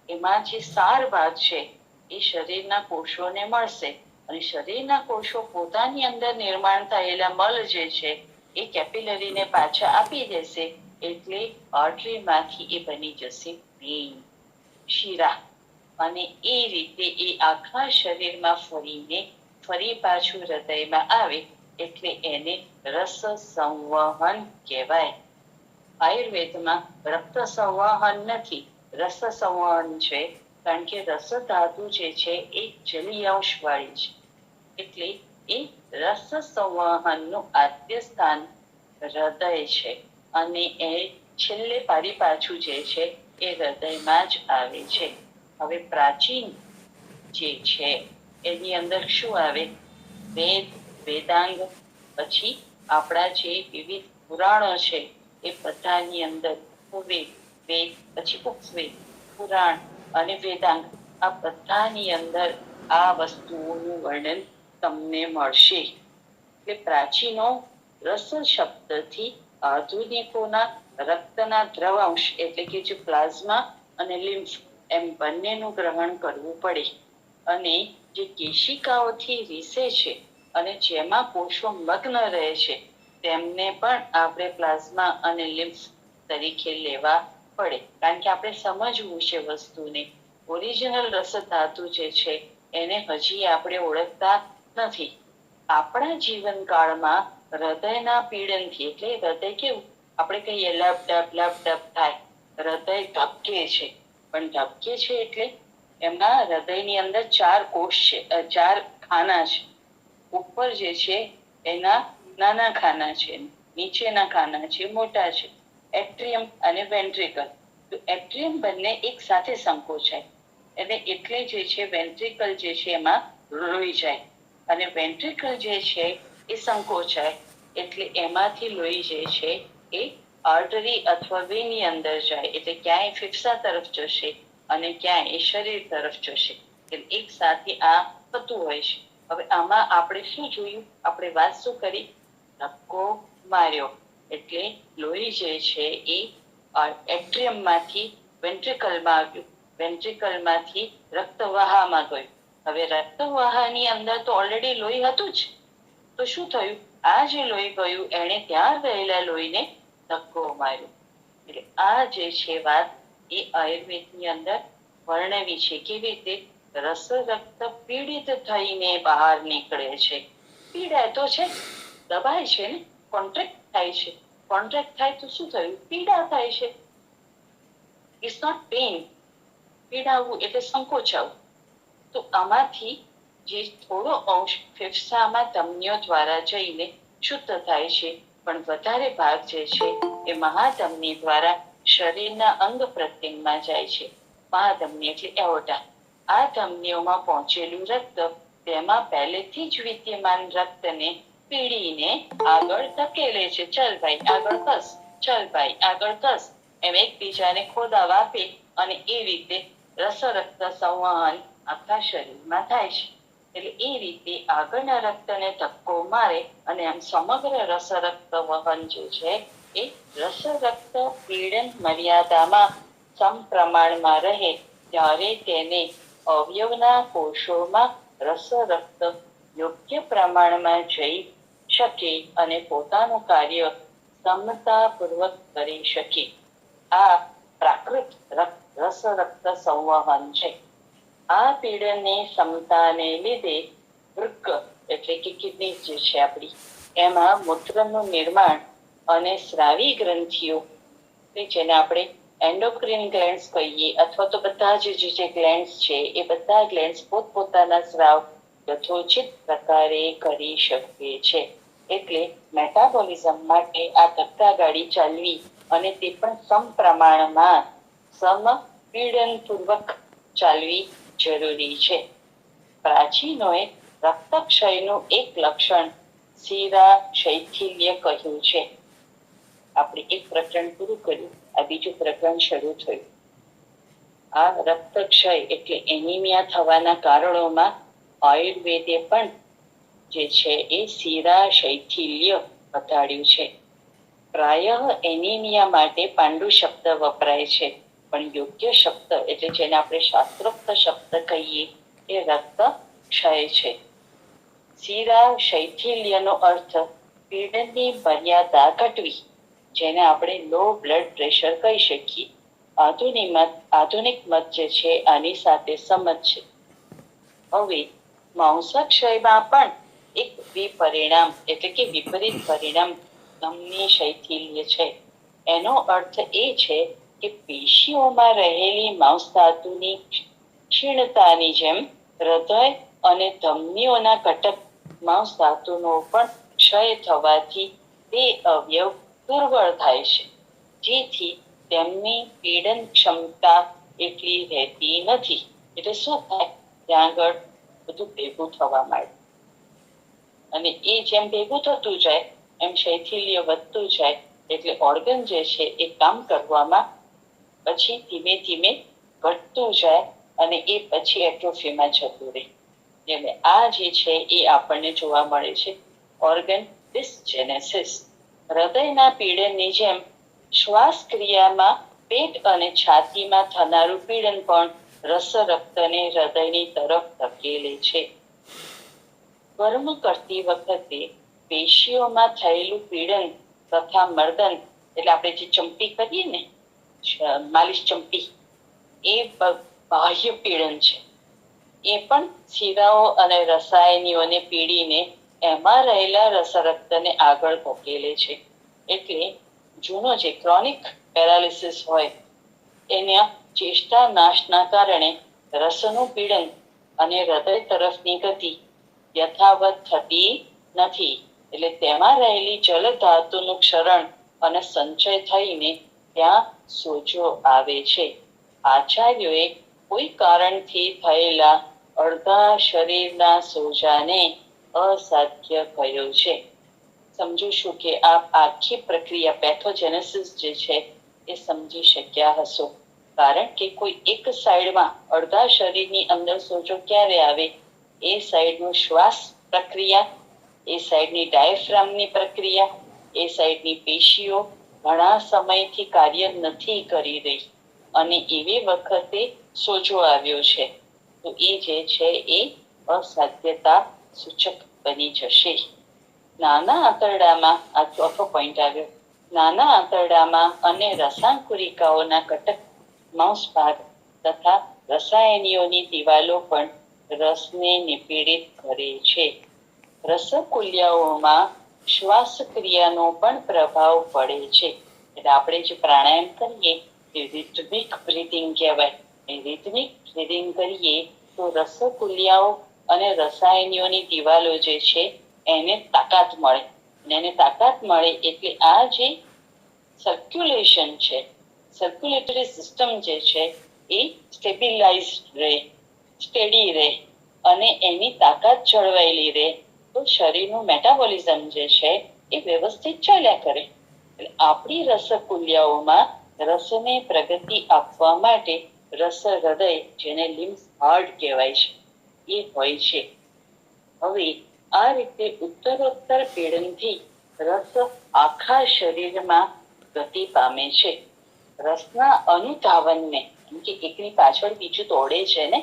એમાં જે સાર ભાગ છે એ શરીરના કોષોને મળશે અને શરીરના કોષો પોતાની અંદર નિર્માણ થયેલા મળ જે છે એ કેપિલરીને પાછા આપી દેશે એટલે આર્ટરીમાંથી એ બની જશે વેઇન, શિરા. અને એ રીતે એ આખા શરીરમાં ફરીને ફરી પાછું હૃદયમાં આવે એટલે એને રસ સંવહન કહેવાય. આયુર્વેદમાં રક્ત સંવહન નથી, રસ સંવહન છે. કારણ કે રસ ધાતુ જે છે એ જલીય અંશ વાળી છે, એટલે એ રસ સંવહનનું આદ્ય સ્થાન હૃદય છે. અને એ છેલ્લે પાછું જે છે એ હૃદયમાં જ આવે છે. હવે પ્રાચીન જે છે એની અંદર શું આવે? વેદ, વેદાંગ, પછી આપણા જે વિવિધ પુરાણો છે એ બધાની અંદર ઉપવેદ, વેદ, પછી ઉપવેદ, પુરાણ અને વેદાંગ, આ બધાની અંદર આ વસ્તુઓનું વર્ણન તમને મળશે. એટલે પ્રાચીનો રસ શબ્દથી આધુનિકોના રક્તના દ્રવાંશ એટલે કે જે પ્લાઝમા અને લિમ્ફ એમ બંનેનું ગ્રહણ કરવું પડે. અને જે કેશિકાઓથી રીસે છે અને જેમાં કોષો મગ્ન રહે છે તેમને પણ આપણે પ્લાઝમા અને લિમ્ફ તરીકે લેવા પડે. કારણ કે આપણે સમજવું છે વસ્તુને. ઓરિજિનલ રસ ધાતુ જે છે એને હજી આપણે ઓળખતા નથી. આપણા જીવનકાળમાં હૃદયના પીડનથી, એટલે હૃદય કેવું આપણે કહીએ લબ ડબ લબ ડબ થાય, હૃદય ધબકે છે. પણ ધબકે છે એટલે એમના હૃદયની અંદર 4 કોષ છે, 4 ખાના છે. ઉપર જે છે એના નાના ખાના છે, નીચેના ખાના છે મોટા છે, એટ્રિયમ અને વેન્ટ્રિકલ. તો એટ્રિયમ બંને એક સાથે સંકોચાય અને એટલે જે છે વેન્ટ્રિકલ જે છે એમાં લોહી જાય, અને વેન્ટ્રિકલ જે છે એ સંકોચાય એટલે એમાંથી લોહી જે છે એ આર્ટરી અથવા વેની અંદર જાય. એટલે ક્યાંય ફેફસા તરફ જશે અને ક્યાંય એ શરીર તરફ જશે. એક સાથે આ થતું હોય છે. હવે આમાં આપણે શું જોયું? આપણે વાત શું કરી? ધક્કો માર્યો એટલે લોહી જે છે એ એટ્રિયમ માંથી વેન્ટ્રિકલમાં આવ્યું, વેન્ટ્રિકલમાંથી રક્તવાહામાં ગયું. હવે રક્તવાહાની અંદર તો ઓલરેડી લોહી હતું જ, તો શું થયું? આ જે લોહી ગયું એને ત્યાં રહેલા લોહીને ધક્કો માર્યો. એટલે આ જે છે વાત એ આયુર્વેદની અંદર વર્ણવી છે. કેવી રીતે? રસ રક્ત પીડિત થઈને બહાર નીકળે છે. પીડા તો છે, દબાય છે ને, કોન્ટ્રેક્ટ થાય છે. કોન્ટ્રેક્ટ થાય તો શું થયું? પીડા થાય છે. It's not pain. પીડાવું એટલે સંકોચાવું. તો આમાંથી જે થોડો અંશ ફેફસામાં ધમનીઓ દ્વારા જઈને શુદ્ધ થાય છે, પણ વધારે ભાગ જે છે એ મહાધમની દ્વારા શરીરના અંગ પ્રત્યંગમાં જાય છે. મહાધમની એટલે એઓર્ટા. આ ધમનીઓમાં પહોંચેલું રક્ત તેમાં પહેલેથી જ વિદ્યમાન રક્તને પીડીને આગળ ધકેલે છે. ચલ ભાઈ આગળ ધસ, ચલ ભાઈ આગળ ધસ, એમ એકબીજાને ખોદાવ આપે અને એ રીતે રસ રક્ત સંવહન આખા શરીરમાં થાય છે. એટલે એ રીતે આગળના રક્તને ધક્કો મારે અને આમ સમગ્ર રસ રક્ત વહન જે છે એ રસ રક્ત પીડન મર્યાદામાં સમપ્રમાણમાં રહે ત્યારે તેને અવયવના કોષોમાં રસ રક્ત યોગ્ય પ્રમાણમાં જઈ શકે અને પોતાનું કાર્ય સમતાપૂર્વક કરી શકે. આ પ્રાકૃત રસ રક્ત સંવહન છે. આ પીડનની ક્ષમતાને લીધે વૃક્ક એટલે કે કિડની જે છે આપણી, એમાં મૂત્રનું નિર્માણ અને સ્રાવી ગ્રંથિઓ જેને આપણે એન્ડોક્રીન ગ્લેન્ડ્સ કહીએ, અથવા તો બધા જે ગ્લેન્ડ્સ છે એ બધા ગ્લેન્ડ્સ પોતપોતાના સ્રાવ યથોચિત પ્રકારે કરી શકે છે. એટલે મેટાબોલિઝમ માટે આ ધક્કાગાડી ચાલવી અને તે પણ સમપ્રમાણમાં સમપીડનપૂર્વક ચાલવી જરૂરી છે. પ્રાચીનોએ રક્તક્ષયનું એક લક્ષણ શિરા શૈથિલ્ય કહ્યું છે. આપણે એક પ્રકરણ પૂરું કર્યું, આ બીજું પ્રકરણ શરૂ થયું. આ રક્તક્ષય એટલે એનિમિયા થવાના કારણોમાં આયુર્વેદે પણ જે છે એ શિરા શૈથિલ્ય બતાડ્યું છે. પ્રાયઃ એનિમિયા માટે પાંડુ શબ્દ વપરાય છે, પણ યોગ્ય શબ્દ એટલે જેને આપણે શાસ્ત્રોક્ત શબ્દ કહીએ એ રક્ત ક્ષય છે. શિરા શૈથિલ્યનો અર્થ પીડનની મર્યાદા ઘટવી, જેને આપણે લો બ્લડ પ્રેશર કહી શકીએ. આધુનિક મત જે છે આની સાથે સંમત છે. હવે માંસાક્ષયમાં પણ એક વિપરિણામ એટલે કે વિપરીત પરિણામ ધમની શૈથિલ્ય છે. એનો અર્થ એ છે કે પેશીઓમાં રહેલી માંસધાતુની ક્ષીણતાની જેમ હૃદય અને ધમનીઓના ઘટક માંસધાતુનો પણ ક્ષય થવાથી તે અવયવ દુર્બળ થાય છે, જેથી તેમની પીડન ક્ષમતા એટલી રહેતી નથી. એટલે શું થાય, ત્યાં આગળ બધું ભેગું થવા માંડે અને એ જેમ ભેગું થતું જાય એમ શૈથિલ્ય વધતું જાય, એટલે ઓર્ગન જે છે એ કામ કરવામાં પછી ધીમે ધીમે ઘટતું જાય અને એ પછી એટ્રોફીમાં જતું રહે. એટલે આ જે છે એ આપણને જોવા મળે છે ઓર્ગન ડિસજેનેસિસ. હૃદયના પીડનની જેમ શ્વાસ ક્રિયામાં પેટ અને છાતીમાં થનારું પીડન પણ રસ રક્તને હૃદયની તરફ ધકેલે છે. કર્મ કરતી વખતે પેશીઓમાં થયેલું પીડન તથા મર્દન, એટલે આપણે જે ચંપી કરીએ ને, માલિશ ચંપી, એ બાહ્ય પીડન છે. એ પણ શિરાઓ અને રસાયણીઓને પીડીને એમાં રહેલા રસરક્તને આગળ ધકેલે છે. એટલે જૂનો જે ક્રોનિક પેરાલિસિસ હોય એના ચેષ્ટા નાશના કારણે રસનું પીડન અને હૃદય તરફની ગતિ યથાવત થતી નથી. એટલે તેમાં રહેલી જલ ધાતુનું ક્ષરણ અને સંચય થઈને ત્યાં સોજો આવે છે. આચાર્યોએ કોઈ કારણથી થયેલા અડધા શરીરના સોજાને અસાધ્ય કહ્યો છે. સમજુ છું કે આપ આખી પ્રક્રિયા પેથોજેનેસિસ જે છે એ સમજી શક્યા હશો. કારણ કે કોઈ એક સાઈડમાં અડધા શરીરની અંદર સોજો ક્યારે આવે, એ સાઈડનું શ્વાસ પ્રક્રિયા, એ સાઈડની ડાયાફ્રામની પ્રક્રિયા, એ સાઈડની પેશીઓ ઘણા સમયથી કાર્ય નથી કરી રહી અને એવી વખતે સોજો આવ્યો છે, તો એ જે છે એ અસાધ્યતા સૂચક બની જશે. નાના આંતરડામાં, આ ચોથો પોઈન્ટ આવ્યો, નાના આંતરડામાં અને રસાંકુરિકાઓના ઘટક માંસ ભાગ તથા રસાયણીઓની દિવાલો પણ રસને નિપીડિત કરે છે. રસકુલ્યાઓમાં શ્વાસક્રિયાનો પણ પ્રભાવ પડે છે. એટલે આપણે જે પ્રાણાયામ કરીએ એ રિધમિક બ્રીથિંગ કહેવાય. એ રિધમિક બ્રીથિંગ કરીએ તો રસકુલ્યાઓ અને રસાયણીઓની દિવાલો જે છે એને તાકાત મળે. અને એને તાકાત મળે એટલે આ જે સર્ક્યુલેશન છે, સર્ક્યુલેટરી સિસ્ટમ જે છે એ સ્ટેબિલાઇઝ રહે, સ્ટેડી રહે અને એની તાકાત જળવાયેલી રહે, તો શરીરનું મેટાબોલિઝમ જે છે એ વ્યવસ્થિત ચાલ્યા કરે. એટલે આપણી રસકુલ્યાઓમાં રસને પ્રગતિ આપવા માટે રસ હૃદય, જેને લિમ્ફ હાર્ટ કહેવાય છે, એ હોય છે. હવે આ રીતે ઉત્તરોત્તર પીડનથી રસ આખા શરીરમાં ગતિ પામે છે. રસના અનુધાવનને, કેમ કે એકની પાછળ બીજું દોડે છે ને,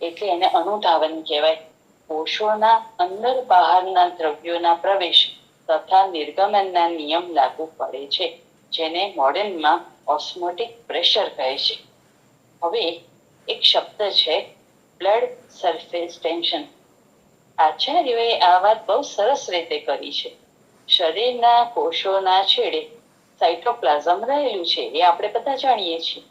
એટલે એને અનુધાવન કહેવાય. કોષોના અંદર બહારના દ્રવ્યોના પ્રવેશ તથા નિર્ગમનના નિયમ લાગુ પડે છે, જેને મોડર્નમાં ઓસ્મોટિક પ્રેશર કહે છે. હવે એક શબ્દ છે બ્લડ સરફેસ ટેન્શન. આચાર્યોએ આ વાત બહુ સરસ રીતે કરી છે. શરીરના કોષોના છેડે સાઇટોપ્લાઝમ રહેલું છે, એ આપણે બધા જાણીએ છીએ.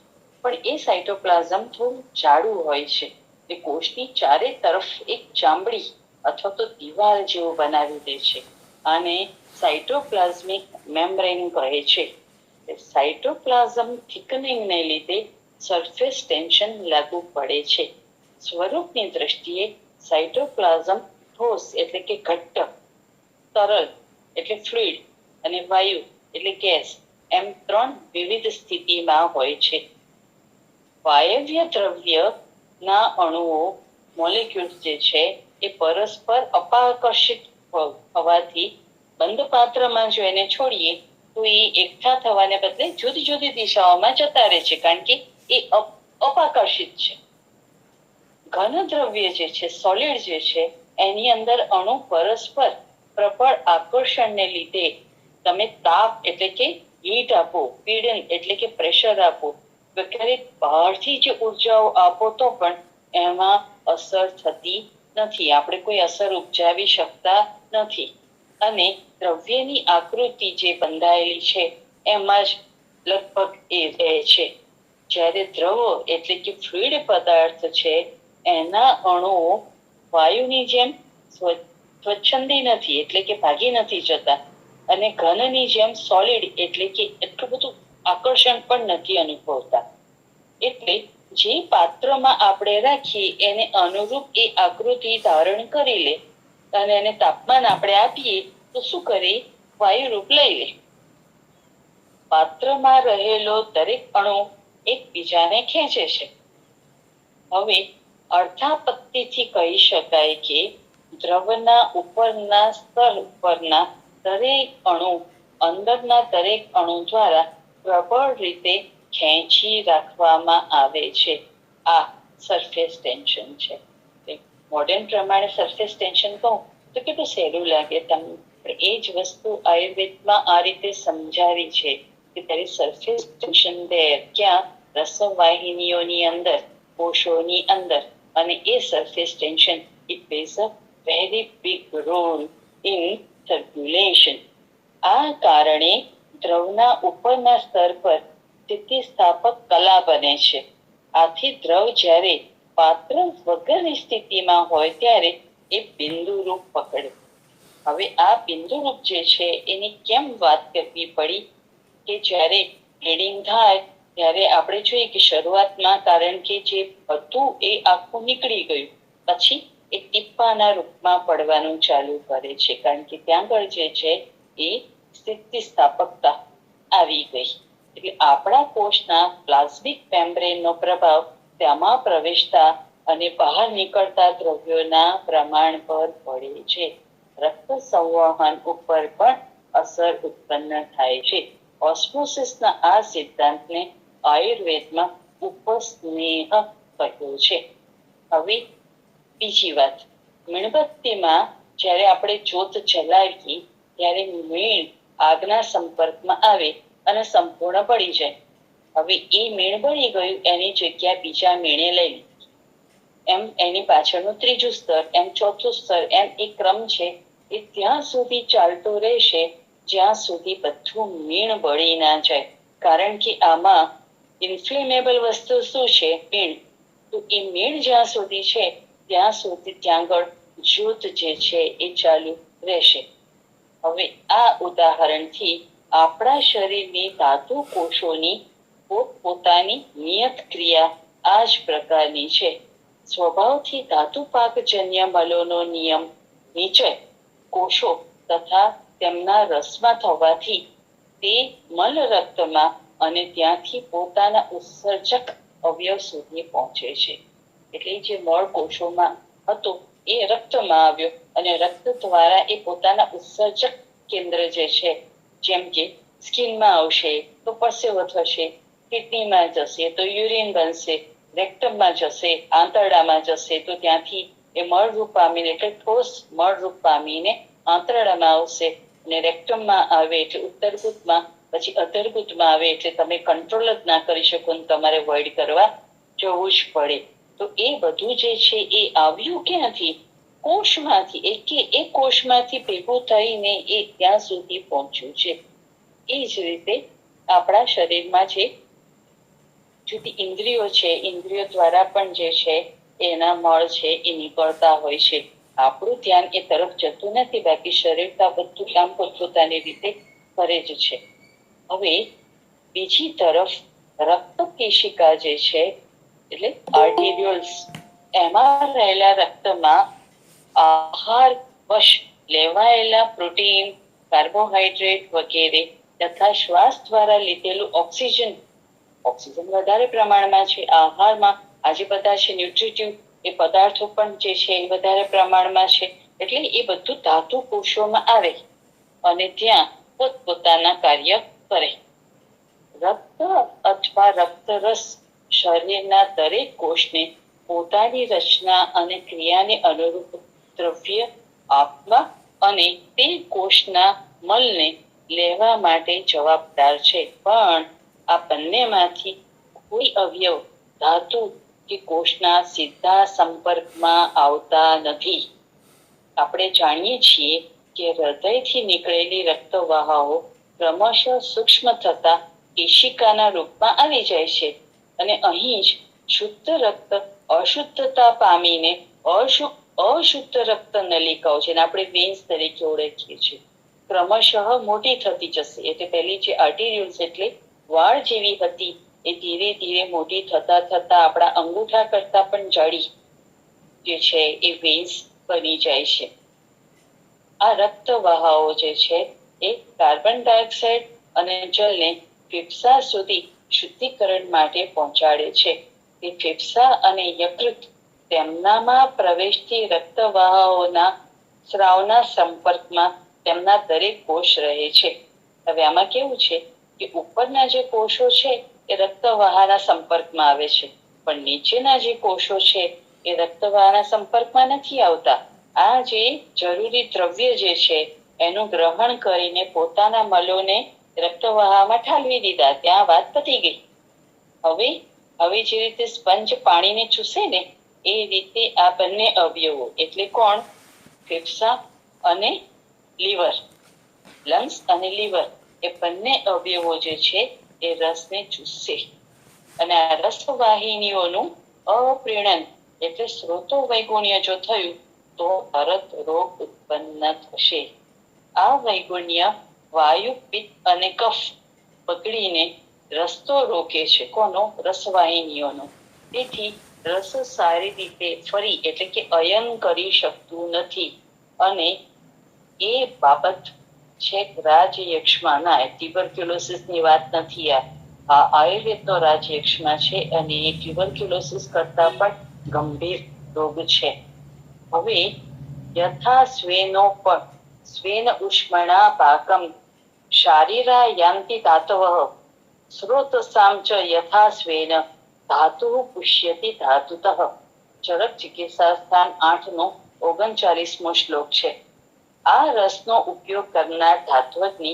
પણ એ સાઇટોપ્લાઝમ થોડું જાડું હોય છે. એ કોષની ચારે તરફ એક ચામડી અથવા તો દિવાલ જેવું બનાવી દે છે. આને સાઇટોપ્લાઝમિક મેમ્બ્રેન કહે છે. સાઇટોપ્લાઝમ થિકનિંગને લીધે સરફેસ ટેન્શન લાગુ પડે છે. સ્વરૂપની દ્રષ્ટિએ સાઇટોપ્લાઝમ ઠોસ એટલે કે ઘટ્ટ, તરલ એટલે ફ્લુઇડ અને વાયુ એટલે ગેસ, એમ ત્રણ વિવિધ સ્થિતિમાં હોય છે. વાયવ્ય દ્રવ્ય ના અણુઓ, મોલેક્યુલ્સ જે છે એ પરસ્પર અપાકર્ષિત હોવાથી બંધ પાત્રમાં જો એને છોડીએ તો એ એકઠા થવાને બદલે જુદી જુદી દિશાઓમાં જતા રહે છે, કારણ કે એ અપાકર્ષિત છે. ઘન દ્રવ્ય જે છે, સોલિડ જે છે, એની અંદર અણુ પરસ્પર પ્રબળ આકર્ષણને લીધે તમે તાપ એટલે કે હીટ આપો, પીડન એટલે કે પ્રેશર આપો વગેરે બહારથી જે ઉર્જાઓ આપો તો પણ એમાં અસર થતી નથી. આપણે કોઈ અસર ઉપજાવી શકતા નથી. અને દ્રવ્યની આકૃતિ જે બંધાયેલી છે એમાં જ લગભગ એ રહે છે. જ્યારે દ્રવ એટલે કે ફ્લુઇડ પદાર્થ છે એના અણુઓ વાયુની જેમ સ્વચ્છંદી નથી એટલે કે ભાગી નથી જતા, અને ઘનની જેમ સોલિડ એટલે કે એટલું બધું આકર્ષણ પણ નથી અનુભવતા. એટલે જે પાત્રમાં આપણે રાખીએ એને અનુરૂપ એ આકૃતિ ધારણ કરી લે, અને એને તાપમાન આપણે આપીએ તો શું કરે? વાયુ રૂપ લઈ લે. પાત્રમાં રહેલો દરેક અણુ એકબીજાને ખેંચે છે. હવે અર્થાપત્તિથી કહી શકાય કે દ્રવના ઉપરના સ્તર પરના દરેક અણુ અંદરના દરેક અણુ દ્વારા પ્રબળ રીતે ખેંચી રાખવામાં આવે છે. આ સરફેસ ટેન્શન છે. મોડર્ન પ્રમાણે સરફેસ ટેન્શન કહું તો કેટલું સહેલું લાગે તમને. એ જ વસ્તુ આયુર્વેદમાં આ રીતે સમજાવી છે કે there is surface tension there. ક્યાં? રસવાહિનીઓની અંદર, કોષોની અંદર. અને એ surface tension it plays a very big role in circulation. આ કારણે દ્રવના ઉપરના સ્તર પર સ્થિતિસ્થાપક કલા બને છે. આથી દ્રવ જ્યારે પાત્ર વગરની સ્થિતિમાં હોય ત્યારે એ બિંદુ રૂપ પકડે. હવે આ બિંદુ રૂપ જે છે એની કેમ વાત કરવી પડી કે જ્યારે બ્લીડિંગ થાય ત્યારે આપણે જોઈએ કે શરૂઆતમાં કારણ કે જે હતું એ આખું નીકળી ગયું, પછી એ ટીપાના રૂપમાં પડવાનું ચાલુ કરે છે, કારણ કે ત્યાં આગળ જે છે એ સ્થિતિસ્થાપકતા આવી ગઈ. એટલે આપણા કોષના પ્લાઝ્મિક મેમ્બ્રેનનો પ્રભાવ તેમાં પ્રવેશતા અને બહાર નીકળતા દ્રવ્યોના પ્રમાણ પર પડે છે. રક્ત સંવહન ઉપર પણ અસર ઉત્પન્ન થાય છે. ઓસ્મોસિસના આ સિદ્ધાંતને આયુર્વેદમાં ઉપસ્નેહ કહ્યું છે. હવે બીજી વાત, મીણબત્તીમાં જ્યારે આપણે જ્યોત જલાવીએ ત્યારે મીણ આગના સંપર્કમાં આવે અને સંપૂર્ણ બળી જાય. હવે એ મીણ બળી ગયું, એની જગ્યા બીજા મીણે લઈ લીધી. એમ એની પાછળનું ત્રીજું સ્તર, એમ ચોથું સ્તર, એમ એક ક્રમ છે એ ત્યાં સુધી ચાલતો રહેશે જ્યાં સુધી બધું મીણ બળી ના જાય. કારણ કે આમાં ઇન્ફ્લેમેબલ વસ્તુ શું છે? મીણ. તો એ મીણ જ્યાં સુધી છે ત્યાં સુધી ત્યાં આગળ જ્યોત જે છે એ ચાલુ રહેશે. હવે આ ઉદાહરણથી આપણા શરીરની ધાતુ કોષોની પોતપોતાની નિયત ક્રિયા આ જ પ્રકારની છે. સ્વભાવથી ધાતુપાકજન્ય મલોનો નિયમ નીચે કોષો તથા તેમના રસમાં થવાથી તે મલ રક્તમાં અને ત્યાંથી પોતાના ઉત્સર્જક અવયવ સુધી પહોંચે છે. એટલે જે મળ કોષોમાં હતો એ રક્તમાં આવ્યો અને રક્ત દ્વારા એ પોતાના ઉત્સર્જક કેન્દ્ર જે છે, જેમ કે સ્કિનમાં આવશે તો પરસેવો થશે, કિડનીમાં જશે તો યુરિન બનશે, રેક્ટમમાં જશે, આંતરડામાં જશે તો ત્યાંથી એ મળરૂપ પામીને એટલે ઠોસ મળરૂપ પામીને આંતરડામાં આવશે, અને રેક્ટમમાં આવે એટલે ઉત્તરગુદમાં, પછી અધરગુદમાં આવે એટલે તમે કંટ્રોલ જ ના કરી શકો ને તમારે વોઇડ કરવા જવું જ પડે. તો એ બધું જે છે એ આવ્યું ક્યાંથી? કોષમાંથી. એ કોષમાંથી ભેગું થઈને એ ત્યાં સુધી પહોંચ્યું છે. એ જ રીતે આપણા શરીરમાં જે જુદી ઇન્દ્રિયો છે, ઇન્દ્રિયો દ્વારા પણ જે છે એના મળ છે એ નીકળતા હોય છે. આપણું ધ્યાન એ તરફ જતું નથી, બાકી શરીર તો બધું કામ પોતપોતાની રીતે કરે જ છે. હવે બીજી તરફ રક્ત કેશિકા જે છે એટલે આર્ટેરિયોલ્સ, એમાં રહેલા રક્તમાં આહાર વશ લેવાયેલા પ્રોટીન, કાર્બોહાઈડ્રેટ વગેરે તથા શ્વાસ દ્વારા લીધેલું ઓક્સિજન વધારે પ્રમાણમાં છે. આહારમાં આજે બધા છે ન્યુટ્રિટિવ એ પદાર્થો પણ જે છે એ વધારે પ્રમાણમાં છે. એટલે એ બધું ધાતુ કોષોમાં આવે અને ત્યાં પોતપોતાના કાર્ય કરે. રક્ત અથવા રક્તરસ શરીરના દરેક કોષને પોતાની રચના અને ક્રિયાને અનુરૂપ દ્રવ્ય આપવા અને તે કોષના મલને લેવા માટે જવાબદાર છે. પણ આ બંનેમાંથી કોઈ અવયવ ધાતુ કે કોષના સીધા સંપર્કમાં આવતા નથી. આપણે જાણીએ છીએ કે હૃદયથી નીકળેલી રક્તવાહાઓ ક્રમશઃ સૂક્ષ્મ થતા કેશિકાના રૂપમાં આવી જાય છે અને અહીં જ શુદ્ધ રક્ત અશુદ્ધતા પામીને અશુદ્ધ રક્ત નલિકાઓ જેને આપણે વેન્સ તરીકે ઓળખીએ છીએ ક્રમશઃ મોટી થતી જશે. એટલે પહેલી જે આર્ટેરિયોલ્સ એટલે વાળ જેવી હતી એ ધીરે ધીરે મોટી થતા થતા આપણા અંગૂઠા કરતા પણ જાડી જે છે એ વેન્સ બની જાય છે. આ રક્તવાહાઓ જે છે એ કાર્બન ડાયોક્સાઇડ અને જલને ફેફસા સુધી શુદ્ધિકરણ માટે પહોંચાડે છે. તે ફેફસા અને યકૃત તેમનામાં પ્રવેશતી રક્તવાહાઓના સ્રાવના સંપર્કમાં તેમના દરેક કોષ રહે છે. હવે આમાં કેવું છે કે ઉપરના જે કોષો છે એ રક્તવાહાના સંપર્કમાં આવે છે, પણ નીચેના જે કોષો છે એ રક્તવાહાના સંપર્કમાં નથી આવતા. આ જે જરૂરી દ્રવ્ય જે છે એનું ગ્રહણ કરીને પોતાના મલોને રક્તવાહામાં ઠાલવી દીધા, ત્યાં વાત પતી ગઈ. હવે જે રીતે સ્પંજ પાણીને ચૂસે ને એ રીતે આ બંને અવયવો એટલે કોણ? ફેફસા અને લીવર, લંગ્સ અને લીવર એ બંને અવયવો જે છે એ રસને ચૂસશે અને આ રસવાહિનીઓનું અપ્રીણન એટલે સ્રોતો વૈગુણ્ય જો થયું તો તરત રોગ ઉત્પન્ન થશે. આ વૈગુણ્ય વાયુ, પિત્ત અને કફ પકડીને રસ્તો રોકે છે. કોનો? રસવાહિનીઓનો. તેથી રસ સારી રીતે ફરી એટલે કે અયન કરી શકતું નથી અને એ બાબત છે રાજયક્ષમાં. ના, ટ્યુબરક્યુલોસિસ ની વાત નથી. આ આયુર્વેદનો રાજયક્ષમાં છે અને એ ટ્યુબરક્યુલોસિસ કરતા પણ ગંભીર રોગ છે. હવે યથા સ્વેનો પણ સ્વેન ઉષ્મણા પાકમ શારીરા યાન્તિ ધાતવઃ સ્રોતસામ ચ યથા સ્વેન ધાતુ પુષ્યતિ ધાતુતઃ. ચરક ચિકિત્સા સ્થાન 8 નો 39મો શ્લોક છે. આ રસનો ઉપયોગ કરનાર ધાત્વજ્ઞ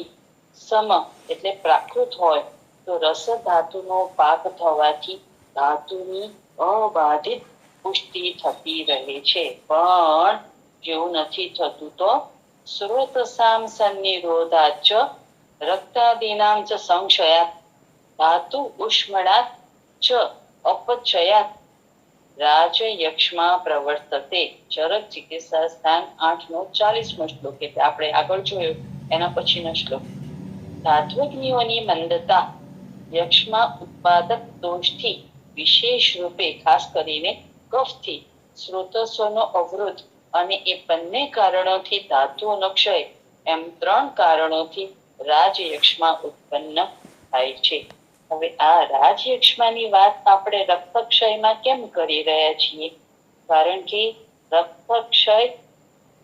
સમ એટલે પ્રાકૃત હોય તો રસ ધાતુનો પાક થવાથી ધાતુની અબાધિત પુષ્ટિ થતી રહે છે. પણ જેવું નથી થતું તો સ્રોતસામ સન્નિરોધાચ રક્તાદીનામ ચ સંશયાત ધાતુ ઉષ્મણાત ચ અપચયાત રાજયક્ષમાં પ્રવર્તતે. ચરક ચિકિત્સા સ્થાન 8 નો 40મો શ્લોક એટલે આપણે આગળ જોયું એના પછીનો શ્લોક. ધાત્વજ્ઞોની મંદતા યક્ષમાં ઉત્પાદક દોષથી વિશેષ રૂપે ખાસ કરીને કફથી સ્રોતસ્વનો અવરોધ અને એ બંને કારણોથી ધાતુઓનો ક્ષય એમ 3 કારણોથી રાજયક્ષમાં ઉત્પન્ન થાય છે. હવે આ રાજયક્ષમાની વાત આપણે રક્તક્ષયમાં કેમ કરી રહ્યા છીએ? કારણ કે રક્તક્ષય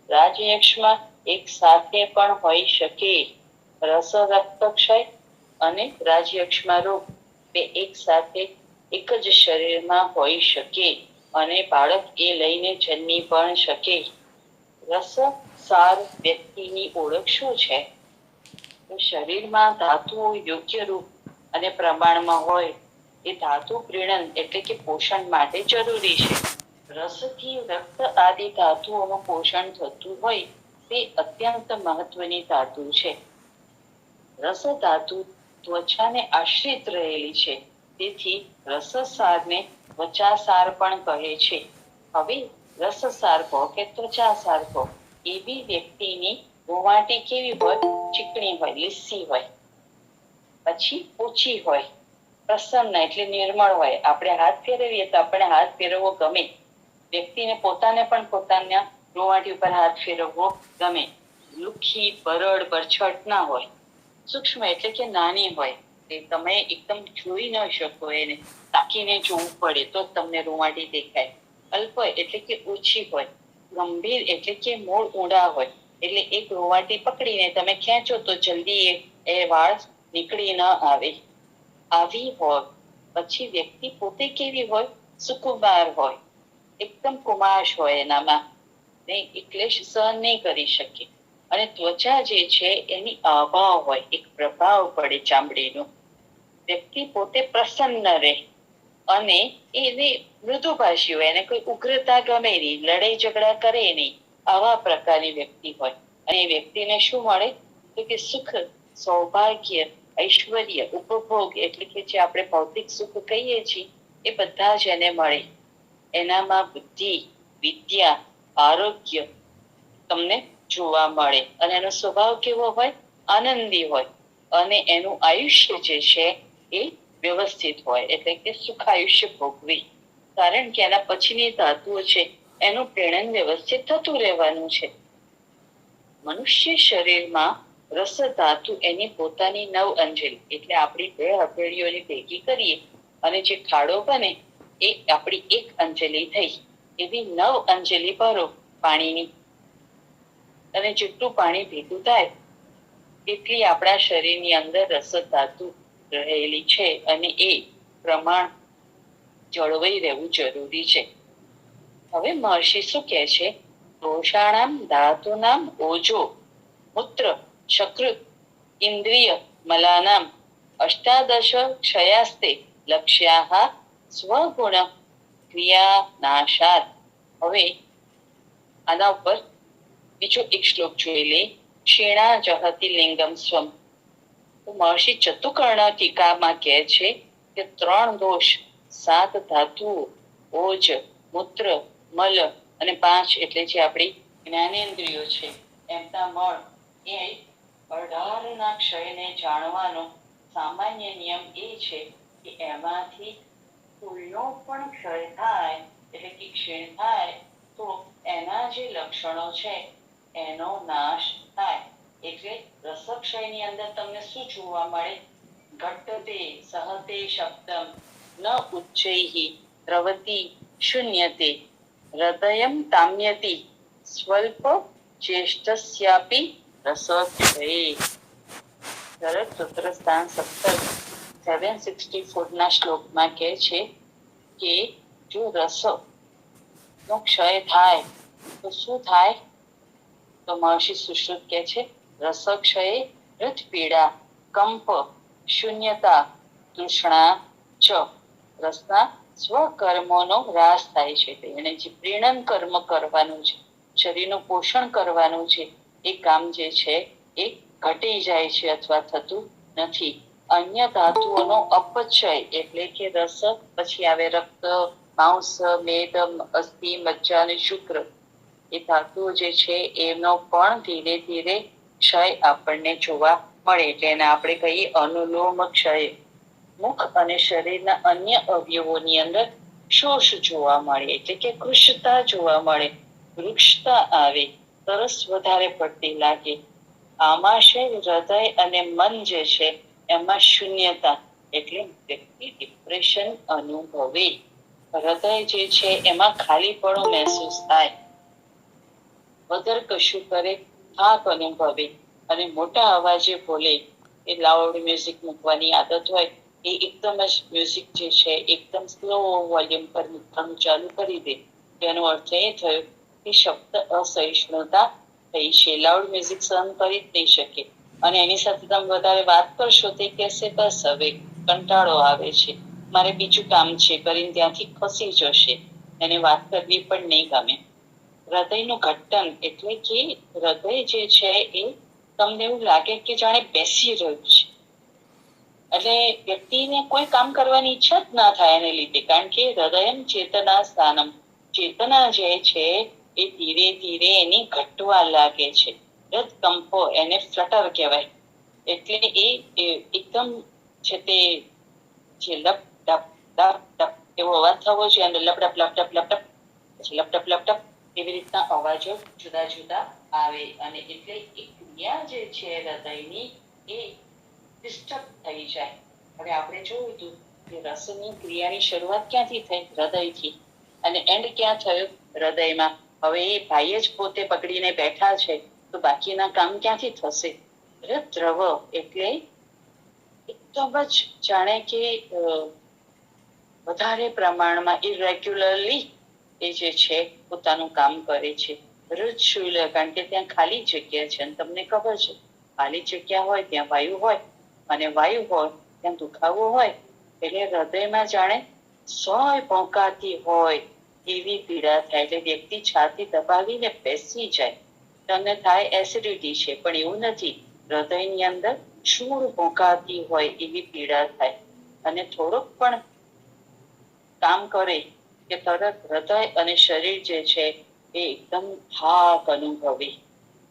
રાજયક્ષમાં એક સાથે પણ હોઈ શકે. રસ રક્તક્ષય અને રાજયક્ષમાં રોગ બે એક સાથે એક જ શરીરમાં હોઈ શકે અને બાળક એ લઈને જન્મી પણ શકે. રસ સાર વ્યક્તિની ઓળખ શું છે? તો શરીરમાં ધાતુઓ યોગ્ય રૂપ અને પ્રમાણમાં હોય એ ધાતુ પ્રીણન એટલે કે પોષણ માટે જરૂરી છે. રસથી રક્ત આદિ ધાતુઓનું પોષણ થતું હોય તે અત્યંત મહત્વની ધાતુ છે. રસ ધાતુ ત્વચાને આશ્રિત રહેલી છે, તેથી રસસારને ત્વચાસાર પણ કહે છે. હવે રસસાર કહો કે ત્વચાસાર કહો, એવી વ્યક્તિની રૂંવાટી કેવી હોય? ચીકણી હોય, લીસી હોય, પછી ઓછી હોય, પ્રસન્ન એટલે નિર્મળ હોય. આપણે હાથ ફેરવીએ તો આપણે હાથ ફેરવવો ગમે. વ્યક્તિને પોતાને પણ પોતાના રૂંવાટી ઉપર હાથ ફેરવવો ગમે. લુખ્ખી, બરડ, બરછટ ના હોય. સૂક્ષ્મ એટલે કે નાની હોય, તે તમે એકદમ જોઈ ન શકો, એને તાકીને જોવું પડે તો તમને રૂંવાટી દેખાય. અલ્પ એટલે કે ઓછી હોય. ગંભીર એટલે કે મૂળ ઊંડા હોય, એટલે એક રૂંવાટી પકડીને તમે ખેંચો તો જલ્દી એ વાળ નીકળી ન આવે. આવી હોય. પછી વ્યક્તિ પોતે કેવી હોય? સુકુમાર હોય, એકદમ કુમાશ હોય એનામાં, નહીં ક્લેશ સહન નહીં કરી શકે. અને ત્વચા જે છે એની આભા હોય, એક પ્રભાવ પડે ચામડીનો. વ્યક્તિ પોતે પ્રસન્ન રહે અને એને મૃદુભાષી હોય, એને કોઈ ઉગ્રતા ગમે નહીં, લડાઈ ઝઘડા કરે નહીં, આવા પ્રકારની વ્યક્તિ હોય. અને એ વ્યક્તિને શું મળે? તો કે સુખ, સૌભાગ્ય, ઐશ્વર્ય, ઉપભોગ એટલે કે જે આપણે ભૌતિક સુખ કહીએ છીએ એ બધા જ એને મળે. એનામાં બુદ્ધિ, વિદ્યા, આરોગ્ય તમને જોવા મળે. અને એનો સ્વભાવ કેવો હોય? આનંદી હોય. અને એનું આયુષ્ય જે છે એ વ્યવસ્થિત હોય, એટલે કે સુખાયુષ્ય ભોગવી. કારણ કે એના પછીની ધાતુઓ છે એનું પ્રેણન વ્યવસ્થિત થતું રહેવાનું છે. મનુષ્ય શરીરમાં રસ ધાતુ એની પોતાની નવ અંજલિ, એટલે આપણી બે હથેળીઓની ભેગી કરીએ અને જે ખાડો બને એ આપણી એક અંજલિ થઈ. એવી નવ અંજલિ ભરો પાણીની, અને જેટલું પાણી ભેગું થાય એટલી આપણા શરીરની અંદર રસ ધાતુ રહેલી છે, અને એ પ્રમાણ જળવાઈ રહેવું જરૂરી છે. હવે મહર્ષિ શું કહે છે? દોષાણામ ધાતુનામ ઓજો મૂત્ર શકૃત ઇન્દ્રિય મલાનામ અષ્ટાદશ ક્ષયાસ્તે લક્ષ્યાહ સ્વગુણ ક્રિયા નાશાત. હવે આના ઉપર બીજો એક શ્લોક જોઈ લે. ક્ષીણા જહતિ લિંગમ સ્વમ. તો મહર્ષિ ચતુકર્ણ ટીકામાં કહે છે કે 3 દોષ, 7 ધાતુઓ, ઓજ, મૂત્ર, મલ અને 5 એટલે જે આપણી જ્ઞાનેન્દ્રિયો છે એમના મળ એ 18ના ક્ષયને જાણવાનો સામાન્ય નિયમ એ છે કે એમાંથી ફૂલનો પણ ક્ષય થાય, એટલે કે ક્ષીણ થાય તો એના જે લક્ષણો છે એનો નાશ થાય. એટલે રસક્ષયની અંદર તમને શું જોવા મળે? ઘટ્ટતે સહતે શબ્દમ ન ઉચ્ચૈહિ દ્રવતી શૂન્યતે હૃદયમ તામ્યતિ સ્વલ્પ ચેષ્ટસ્યાપી રસક્ષયે. શરદ સૂત્ર સ્થાન 764 ના શ્લોકમાં કહે છે કે જો રસ નો ક્ષય થાય તો શું થાય? તો મહર્ષિ સુશ્રુત કહે છે રસક્ષયે હૃદ પીડા, કંપ, શૂન્યતા, તૃષ્ણા ચ. રસના સ્વકર્મોનો હ્રાસ થાય છે. એને જે પ્રીણન કર્મ કરવાનું છે, શરીરનું પોષણ કરવાનું છે, એ કામ જે છે એ ઘટી જાય છે અથવા થતું નથી. અન્ય ધાતુઓનો અપચય એટલે કે રસ, પછી આવે રક્ત, માંસ, મેદ, અસ્થિ, મજ્જા અને શુક્ર, એ ધાતુઓ જે છે એનો પણ ધીરે ધીરે ક્ષય આપણને જોવા મળે. એટલે એને આપણે કહીએ અનુલોમ ક્ષય. મુખ અને શરીરના અન્ય અવયવોની અંદર શોષ જોવા મળે, એટલે કે કૃશતા જોવા મળે, વૃક્ષતા આવે, તરસ વધારે પડતી લાગે. આમાશય, હૃદય અને મન જે છે એમાં શૂન્યતા, એટલે વ્યક્તિ ડિપ્રેશન અનુભવે. હૃદય જે છે એમાં ખાલીપણું મહેસૂસ થાય, વગર કશું કરે થાક અનુભવે, અને મોટા અવાજે બોલે. એ લાઉડ મ્યુઝિક મૂકવાની આદત હોય એ એકદમ જ મ્યુઝિક જે છે એકદમ સ્લો વોલ્યુમ પર મૂકવાનું ચાલુ કરી દે. તેનો અર્થ એ થયો કે શબ્દ અસહિષ્ણુતા થઈ છે. લાઉડ મ્યુઝિક સહન કરી જ નહીં શકે, અને એની સાથે તમે વધારે વાત કરશો તે કહેશે બસ હવે કંટાળો આવે છે, મારે બીજું કામ છે કરીને ત્યાંથી ખસી જશે, એને વાત કરવી પણ નહીં ગમે. હૃદયનું ઘટ્ટન એટલે કે હૃદય જે છે એ તમને એવું લાગે કે જાણે બેસી રહ્યું છે, એટલે વ્યક્તિને કોઈ કામ કરવાની ઈચ્છા જ ના થાય એને લીધે. કારણ કે હૃદયમ ચેતના સ્થાનમ, ચેતના જે છે એ ધીરે ધીરે એની ઘટવા લાગે છે. હૃદ કંપો એને ફ્લટર કહેવાય. એટલે એ એકદમ છે તે જે લપ ડપ ડપ ડપ એવો અવાજ થવો જોઈએ, અને લપડપ લપડપ લપડપ, પછી લપડપ લપડપ, એવી રીતના અવાજો જુદા જુદા આવે. અને એટલે એ ક્રિયા જે છે હૃદયની એ ડિસ્ટર્બ થઈ જાય. હવે આપણે જોયું હતું કે રસની ક્રિયાની શરૂઆત ક્યાંથી થઈ? હૃદયથી. અને એન્ડ ક્યાં થયો? હૃદયમાં. હવે એ ભાઈ જ પોતે પકડીને બેઠા છે તો બાકીના કામ ક્યાંથી થશે? દ્રવ એટલે એકદમ જ જાણે કે વધારે પ્રમાણમાં ઇરેગ્યુલરલી એ જે છે પોતાનું કામ કરે છે. રુજશૂલ, કારણ કે ત્યાં ખાલી જગ્યા છે અને તમને ખબર છે ખાલી જગ્યા હોય ત્યાં વાયુ હોય અને વાયુ હોય ત્યાં દુખાવો હોય, એટલે હૃદયમાં જાણે સોય ભોંકાતી હોય એવી પીડા થાય. એટલે વ્યક્તિ છાતી દબાવીને બેસી જાય. તમને થાય એસિડિટી છે, પણ એવું નથી. હૃદયની અંદર શૂળ ભોંકાતી હોય એવી પીડા થાય. અને થોડુંક પણ કામ કરે કે તરત હૃદય અને શરીર જે છે એ એકદમ થાક અનુભવે,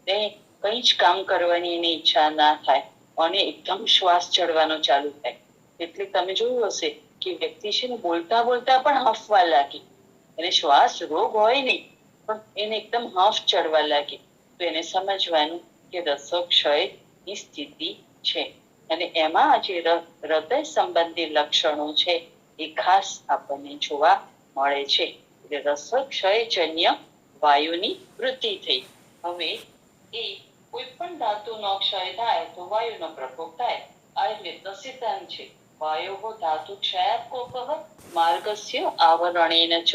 તે કઈ જ કામ કરવાની એની ઈચ્છા ના થાય અને એકદમ શ્વાસ ચડવાનો ચાલુ થાય. એટલે તમે જોયું હશે કે વ્યક્તિ છે ને બોલતા બોલતા પણ હફવા લાગે, એને શ્વાસ રોગ હોય નહીં પણ એને એકદમ હફ ચડવા લાગે, તો એને સમજવાનું કે રસોક્ષયની સ્થિતિ છે. અને એમાં જે હૃદય સંબંધી લક્ષણો છે એ ખાસ આપણને જોવા મળે છે. એટલે રસોક્ષયજન્ય વાયુની વૃદ્ધિ થઈ. હવે એ કોઈ પણ ધાતુનો ક્ષય થાય તો વાયુનો પ્રકોપ થાય. આયુર્વેદનો સિદ્ધાંત છે વાયો ધાતુ ક્ષયાત કોપઃ માર્ગસ્ય આવરણેન ચ.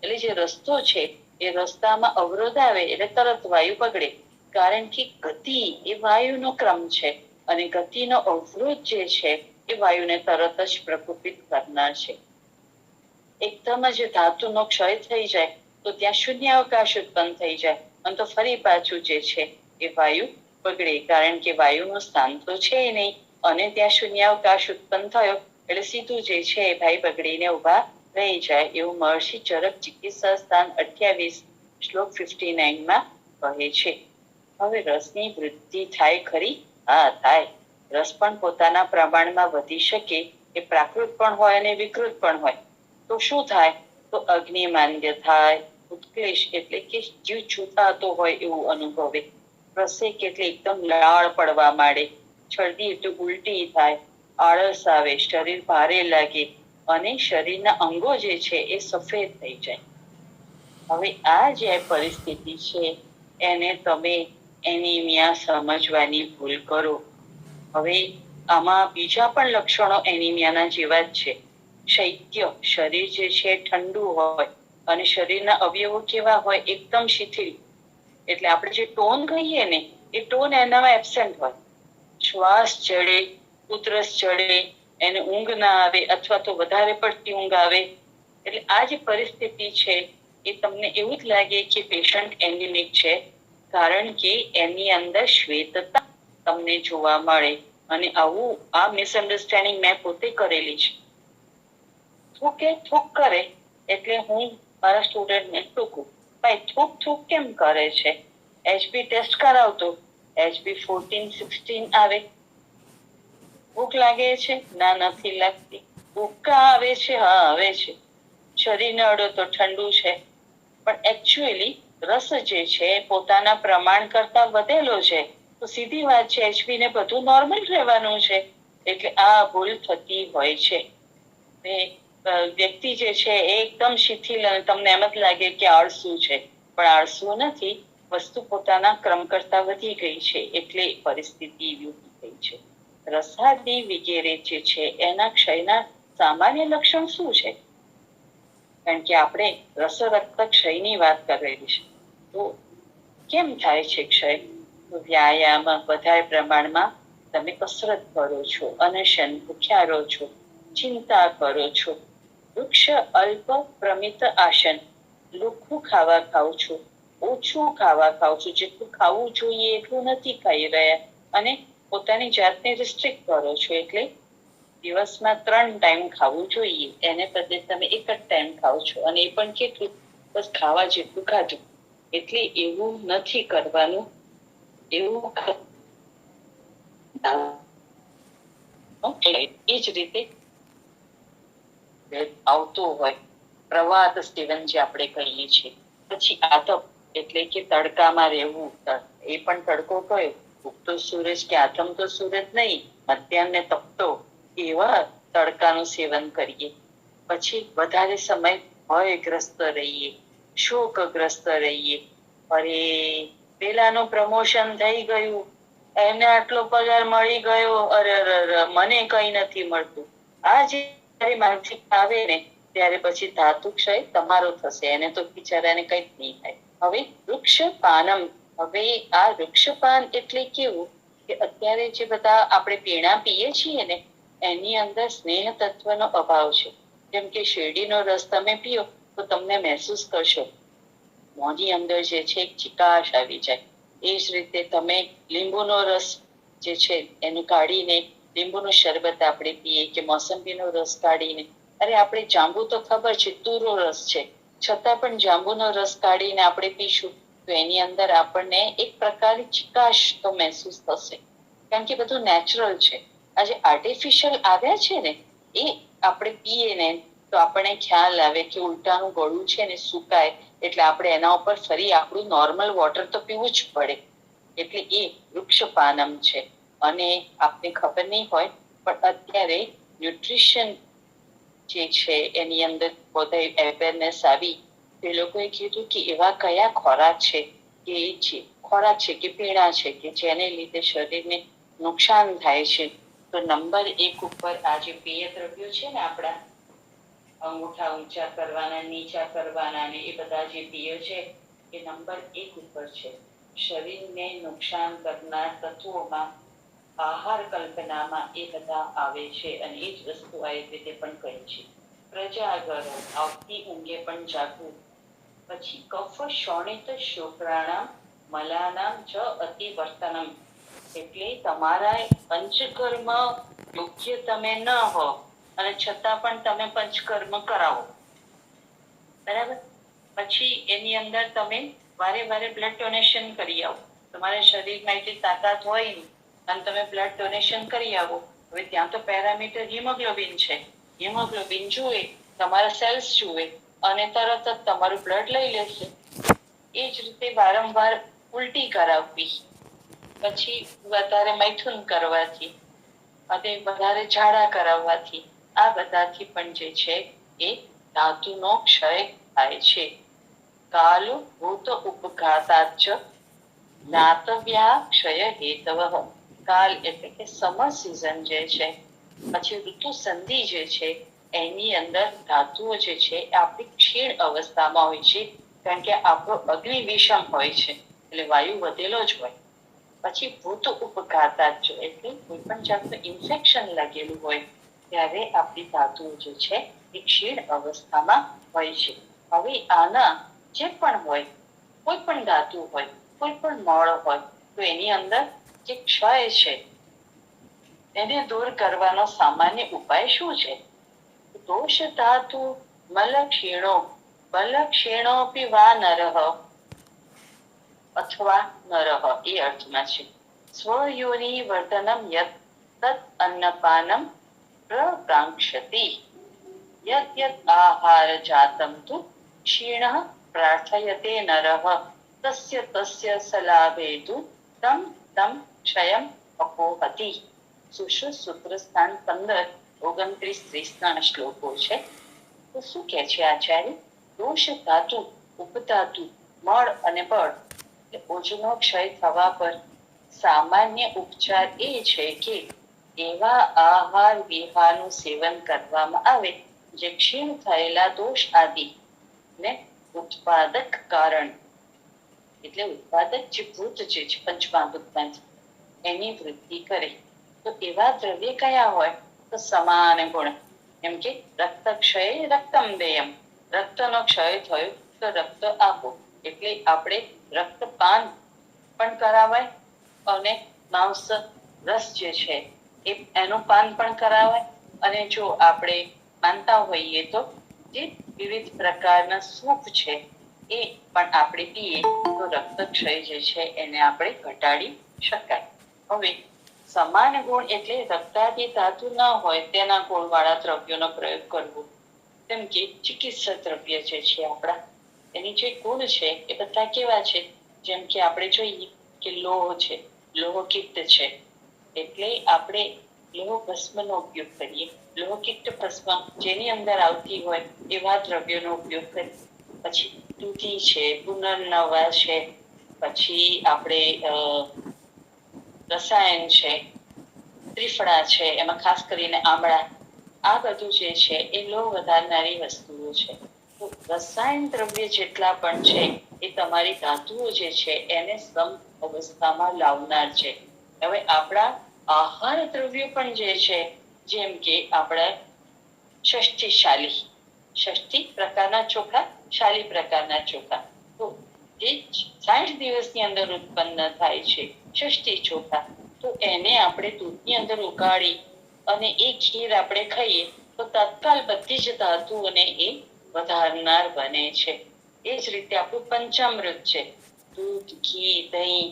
એટલે જે રસ્તો છે એ રસ્તામાં અવરોધ આવે એટલે તરત વાયુ બગડે, કારણ કે ગતિ એ વાયુનો ક્રમ છે અને ગતિનો અવરોધ જે છે એ વાયુને તરત જ પ્રકોપિત કરનાર છે. એકદમ જ ધાતુનો ક્ષય થઈ જાય તો ત્યાં શૂન્યાવકાશ ઉત્પન્ન થઈ જાય અને તો ફરી પાછું જે છે એ વાયુ બગડે, કારણ કે વાયુનું સ્થાન તો છે નહીં અને ત્યાં શૂન્યાવકાશ ઉત્પન્ન થયો એટલે સીધું જે છે એ ભાઈ બગડીને ઉભા રહી જાય. એવું મહર્ષિ ચરક ચિકિત્સા સ્થાન 28 શ્લોક 59 માં કહે છે. હવે રસની વૃદ્ધિ થાય ખરી? હા, થાય. રસ પણ પોતાના પ્રમાણમાં વધી શકે એ પ્રાકૃત પણ હોય અને વિકૃત પણ હોય. તો શું થાય? તો અગ્નિમાન્દ્ય થાય, ઉત્ક્લેશ એટલે કે જીવ છૂટાતો હોય એવું અનુભવે, પ્રસેક એટલે એકદમ લાળ પડવા માંડે, શરદી એટલે ઉલટી થાય, આળસ આવે, શરીર ભારે લાગે અને શરીરના અંગો જે છે એ સફેદ થઈ જાય. હવે આ જે પરિસ્થિતિ છે એને તમે એનિમિયા સમજવાની ભૂલ કરો. હવે આમાં બીજા પણ લક્ષણો એનિમિયાના જેવા જ છે. શૈત્ય, શરીર જે છે ઠંડુ હોય અને શરીરના અવયવો કેવા હોય? એકદમ શિથિલ. એટલે આપણે જે ટોન કહીએ ને એ ટોન એનામાં એબસેન્ટ હોય. શ્વાસ ચડે, ઉધરસ ચડે, એને ઊંઘ ના આવે અથવા તો વધારે પડતી ઊંઘ આવે. એટલે આ જે પરિસ્થિતિ છે એ તમને એવું જ લાગે કે પેશન્ટ એનિમિક છે, કારણ કે એની અંદર શ્વેતતા તમને જોવા મળે. અને આવું આ મિસઅન્ડરસ્ટેન્ડિંગ મેં પોતે કરેલી છે. થૂકે થૂક કરે એટલે હું મારા સ્ટુડન્ટને ટૂંકું, ભાઈ થૂક થૂક કેમ કરે છે? HB ટેસ્ટ કરાવતો, HB 14-16 આવે. ભૂખ લાગે છે? ના, નથી લાગતી. ઉબકા આવે છે? હા, આવે છે. શરીરને અડો તો ઠંડુ છે. પણ એકચ્યુઅલી રસ જે છે પોતાના પ્રમાણ કરતા વધેલો છે, તો સીધી વાત છે HB ને બધું નોર્મલ રહેવાનું છે. એટલે આ ભૂલ થતી હોય છે. વ્યક્તિ જે છે એ એકદમ શિથિલ અને તમને એમ જ લાગે કે આળસુ છે, પણ આળસુ નથી. વસ્તુ પોતાના ક્રમ કરતા વધી ગઈ છે એટલે પરિસ્થિતિ એવી ઊભી થઈ છે. રસાદી વગેરે જે છે એના ક્ષયના સામાન્ય લક્ષણ શું છે? કારણ કે આપણે રસ રક્ત ક્ષયની વાત કરેલી છે. તો કેમ થાય છે ક્ષય? તો વ્યાયામ વધારે પ્રમાણમાં તમે કસરત કરો છો, અનશન ભૂખ્યા રહો છો, ચિંતા કરો છો, વૃક્ષ અલ્પ પ્રમિત આસન, લુખ્ખું ખાવા ખાવ છો, ઓછું ખાવા ખાવ છો, જેટલું ખાવું જોઈએ એટલું નથી ખાઈ રહ્યા અને પોતાની જાતને રિસ્ટ્રિક્ટ કરો છો. એટલે દિવસમાં 3 ટાઈમ ખાવું જોઈએ, એને બદલે તમે એક જ ટાઈમ ખાવ છો અને એ પણ કેટલું? બસ ખાવા જેટલું ખાધું. એટલે એવું નથી કરવાનું. એવું એ જ રીતે આવતું હોય પ્રવાત સેવન જે આપણે કહીએ છીએ. પછી આતપ એટલે કે તડકામાં રહેવું. એ પણ તડકો કયો? ઉગતો સૂરજ કે આથમતો સૂરજ નહીં, મધ્યાહ્ને તપતો એવા તડકાનું સેવન કરીએ. પછી વધારે સમય ભયગ્રસ્ત રહીએ, શોકગ્રસ્ત રહીએ. અરે પેલાનું પ્રમોશન થઈ ગયું, એને આટલો પગાર મળી ગયો, અરે મને કઈ નથી મળતું. આ જે માનસિકતા આવે ને ત્યારે પછી ધાતુ ક્ષય તમારો થશે, એને તો બિચારાને કઈ જ નહીં થાય. હવે વૃક્ષપાનમ. હવે આ વૃક્ષપાન એટલે કેવું કે અત્યારે જે બધા આપણે પીણા પીએ છીએ ને એની અંદર સ્નેહ તત્વનો અભાવ છે. જેમ કે શેરડીનો રસ તમે પીઓ તો તમને મહેસૂસ કરશો મોંની અંદર જે છે ચિકાશ આવી જાય. એ જ રીતે તમે લીંબુનો રસ જે છે એનું કાઢીને લીંબુનું શરબત આપણે પીએ કે મોસંબીનો રસ કાઢીને, અરે આપણે જાંબુ તો ખબર છે તુરો રસ છે, છતાં પણ જાંબુનો રસ કાઢીને આપણે પીશું તો એની અંદર આપણને એક પ્રકારની ચિકાશ તો મહેસૂસ થશે. કારણ કે બધું નેચરલ છે. આ જે આર્ટિફિશિયલ આવ્યા છે ને એ આપણે પીએ ને તો આપણને ખ્યાલ આવે કે ઉલટાનું ગળું છે ને સુકાય એટલે આપણે એના ઉપર ફરી આપણું નોર્મલ વોટર તો પીવું જ પડે. એટલે એ વૃક્ષપાનમ છે. અને આપને ખબર નહીં હોય પણ અત્યારે ન્યુટ્રિશન જે છે એની અંદર બધા અવેરનેસ આવી એ લોકોએ કીધું કે એવા કયા ખોરાક છે કે ખોરાક છે કે પીણા છે કે જેને લીધે શરીરને નુકસાન થાય છે. તો નંબર 1 ઉપર આ જે પેય દ્રવ્યો છે ને આપણા અંગૂઠા ઊંચા કરવાના, નીચા કરવાના ને એ બધા જે પેય છે એ નંબર 1 ઉપર છે. શરીરને નુકસાન કરનાર તત્વોમાં આહાર કલ્પનામાં એ બધા આવે છે અને એ જ વસ્તુ આયુર્વેદે પણ કહી છે. પ્રજાગરો, આવતી ઊંઘે પણ જાગવું. પછી કફ શોણિત શુક્રાણામ મલાનામ ચ અતિવર્તનમ. એટલે તમારા પંચકર્મ યોગ્ય તમે ન હો અને છતાં પણ તમે પંચકર્મ કરાવો, બરાબર. પછી એની અંદર તમે વારે વારે બ્લડ ડોનેશન કરી આવો. તમારા શરીરમાં એટલી તાકાત હોય નહીં અને તમે બ્લડ ડોનેશન કરી આવો. હવે ત્યાં તો પેરામીટર હિમોગ્લોબિન છે. હિમોગ્લોબિન જુએ, તમારા સેલ્સ જુએ અને તરત જ તમારું બ્લડ લઈ લેશે. એ જ રીતે વારંવાર ઉલટી કરાવવી, પછી વધારે મૈથુન કરવાથી અને વધારે ઝાડા કરાવવાથી આ બધાથી પણ જે છે એ ધાતુનો ક્ષય થાય છે. કાલુ ભૂત ઉપઘાતાચ જ્ઞાતવ્યા ક્ષય હેતવઃ. કાલ એટલે કે સમર સિઝન જે છે, પછી ઋતુ સંધિ જે છે એની અંદર ધાતુઓ જે છે એ આપણી ક્ષીણ અવસ્થામાં હોય છે. કારણ કે આપણો અગ્નિ વિષમ હોય છે એટલે વાયુ વધેલો જ હોય. પછી ભૂત ઉપઘાતા એટલે કોઈ પણ જાતનું ઇન્ફેક્શન લાગેલું હોય ત્યારે આપણી ધાતુઓ જે છે એ ક્ષીણ અવસ્થામાં હોય છે. હવે આના જે પણ હોય, કોઈ પણ ધાતુ હોય, કોઈ પણ મળ હોય તો એની અંદર જે ક્ષય છે એને દૂર કરવાનો સામાન્ય ઉપાય શું છે? દોષ ધાતુ મલ ક્ષીણો બલ ક્ષીણોપી વા નરઃ અથવા નરઃ એ અર્થમાં છે. સ્વયોની વર્તનમ યત તત અન્નપાનમ પ્રકાંક્ષતિ યત યત આહાર જાતમ તુ ક્ષીણઃ પ્રાર્થયતે નરઃ તસ્ય તસ્ય સલાભેતુ તમ તમ ક્ષયમ અપોહતિ. સુશ્રુત સૂત્ર સ્થાન 15, 29, 30 શ્લોકો છે. તો શું કે છે આચાર્ય? દોષ ધાતુ, ઉપધાતુ, મળ અને બળ ઓજનો ક્ષય થવા પર સામાન્ય ઉપચાર એ છે કે એવા આહાર વિહારનું સેવન કરવામાં આવે જે ક્ષીણ થયેલા દોષ આદિ ને ઉત્પાદક કારણ એટલે ઉત્પાદક જે ભૂત જે છે પંચમહાભૂતમાંથી એની વૃદ્ધિ કરે. તો એવા દ્રવ્ય કયા હોય? તો સમાન ગુણ. એમ કે રક્ત ક્ષય રક્તમ દેયમ. રક્તનો ક્ષય થયો તો રક્ત આપો. એટલે આપણે રક્તપાન પણ કરાવાય અને માંસ રસ જે છે એનું પાન પણ કરાવાય. અને જો આપણે માનતા હોઈએ તો જે વિવિધ પ્રકારના સૂપ છે એ પણ આપણે પીએ તો રક્તક્ષય જે છે એને આપણે ઘટાડી શકાય. હવે સમાન ગુણ એટલે રક્તાદી ધાતુ ન હોય તેના ગુણવાળા દ્રવ્યોનો પ્રયોગ કરવો. જેમ કે ચિકિત્સા દ્રવ્ય જે છે આપણા એની જે ગુણ છે એ બધા કેવા છે? જેમ કે આપણે જોઈએ કે લોહ છે, લોહકિક્ત છે, એટલે આપણે લોહ ભસ્મનો ઉપયોગ કરીએ. લોહકિક્ત ભસ્મ જેની અંદર આવતી હોય એવા દ્રવ્યોનો ઉપયોગ કરીએ. પછી દૂધી છે, પુનર્નવા છે, પછી આપણે રસાયણ છે, ત્રિફળા છે, એમાં ખાસ કરીને આમળા, આ બધું જે છે એ લોહ વધારનારી વસ્તુઓ છે. તો રસાયણ દ્રવ્ય જેટલા પણ છે એ તમારી ધાતુઓ જે છે એને સમ અવસ્થામાં લાવનાર છે. હવે આપણા આહાર દ્રવ્યો પણ જે છે, જેમ કે આપણા ષષ્ઠી પ્રકારના ચોખા, શાલી પ્રકારના ચોખા, તો જે 60 દિવસની અંદર ઉત્પન્ન થાય છે ષષ્ઠી ચોખા, તો એને આપણે દૂધની અંદર ઉકાળી અને એ ખીર આપણે ખાઈએ તો તત્કાલ બધી જ ધાતુઓને એ વધારનાર બને છે. એ જ રીતે આપણું પંચામૃત છે, દૂધ, ઘી, દહીં,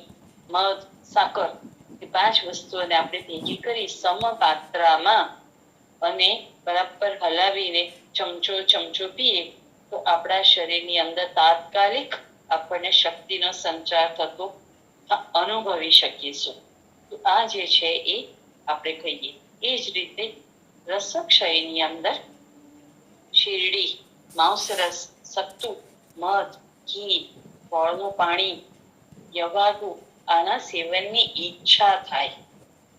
મધ, સાકર, એ 5 વસ્તુઓને આપણે ભેગી કરી સમપાત્રામાં અને બરાબર હલાવીને ચમચો પીએ તો આપણા શરીરની અંદર તાત્કાલિક આપણને શક્તિનો સંચાર થતો અનુભવી શકીશું. તો આ જે છે એ આપણે કહીએ. એ જ રીતે રસક્ષયની અંદર શેરડી, માંસરસ, સત્તુ, મધ, ઘી, ફળનું પાણી, યવાગુ, આના સેવનની ઈચ્છા થાય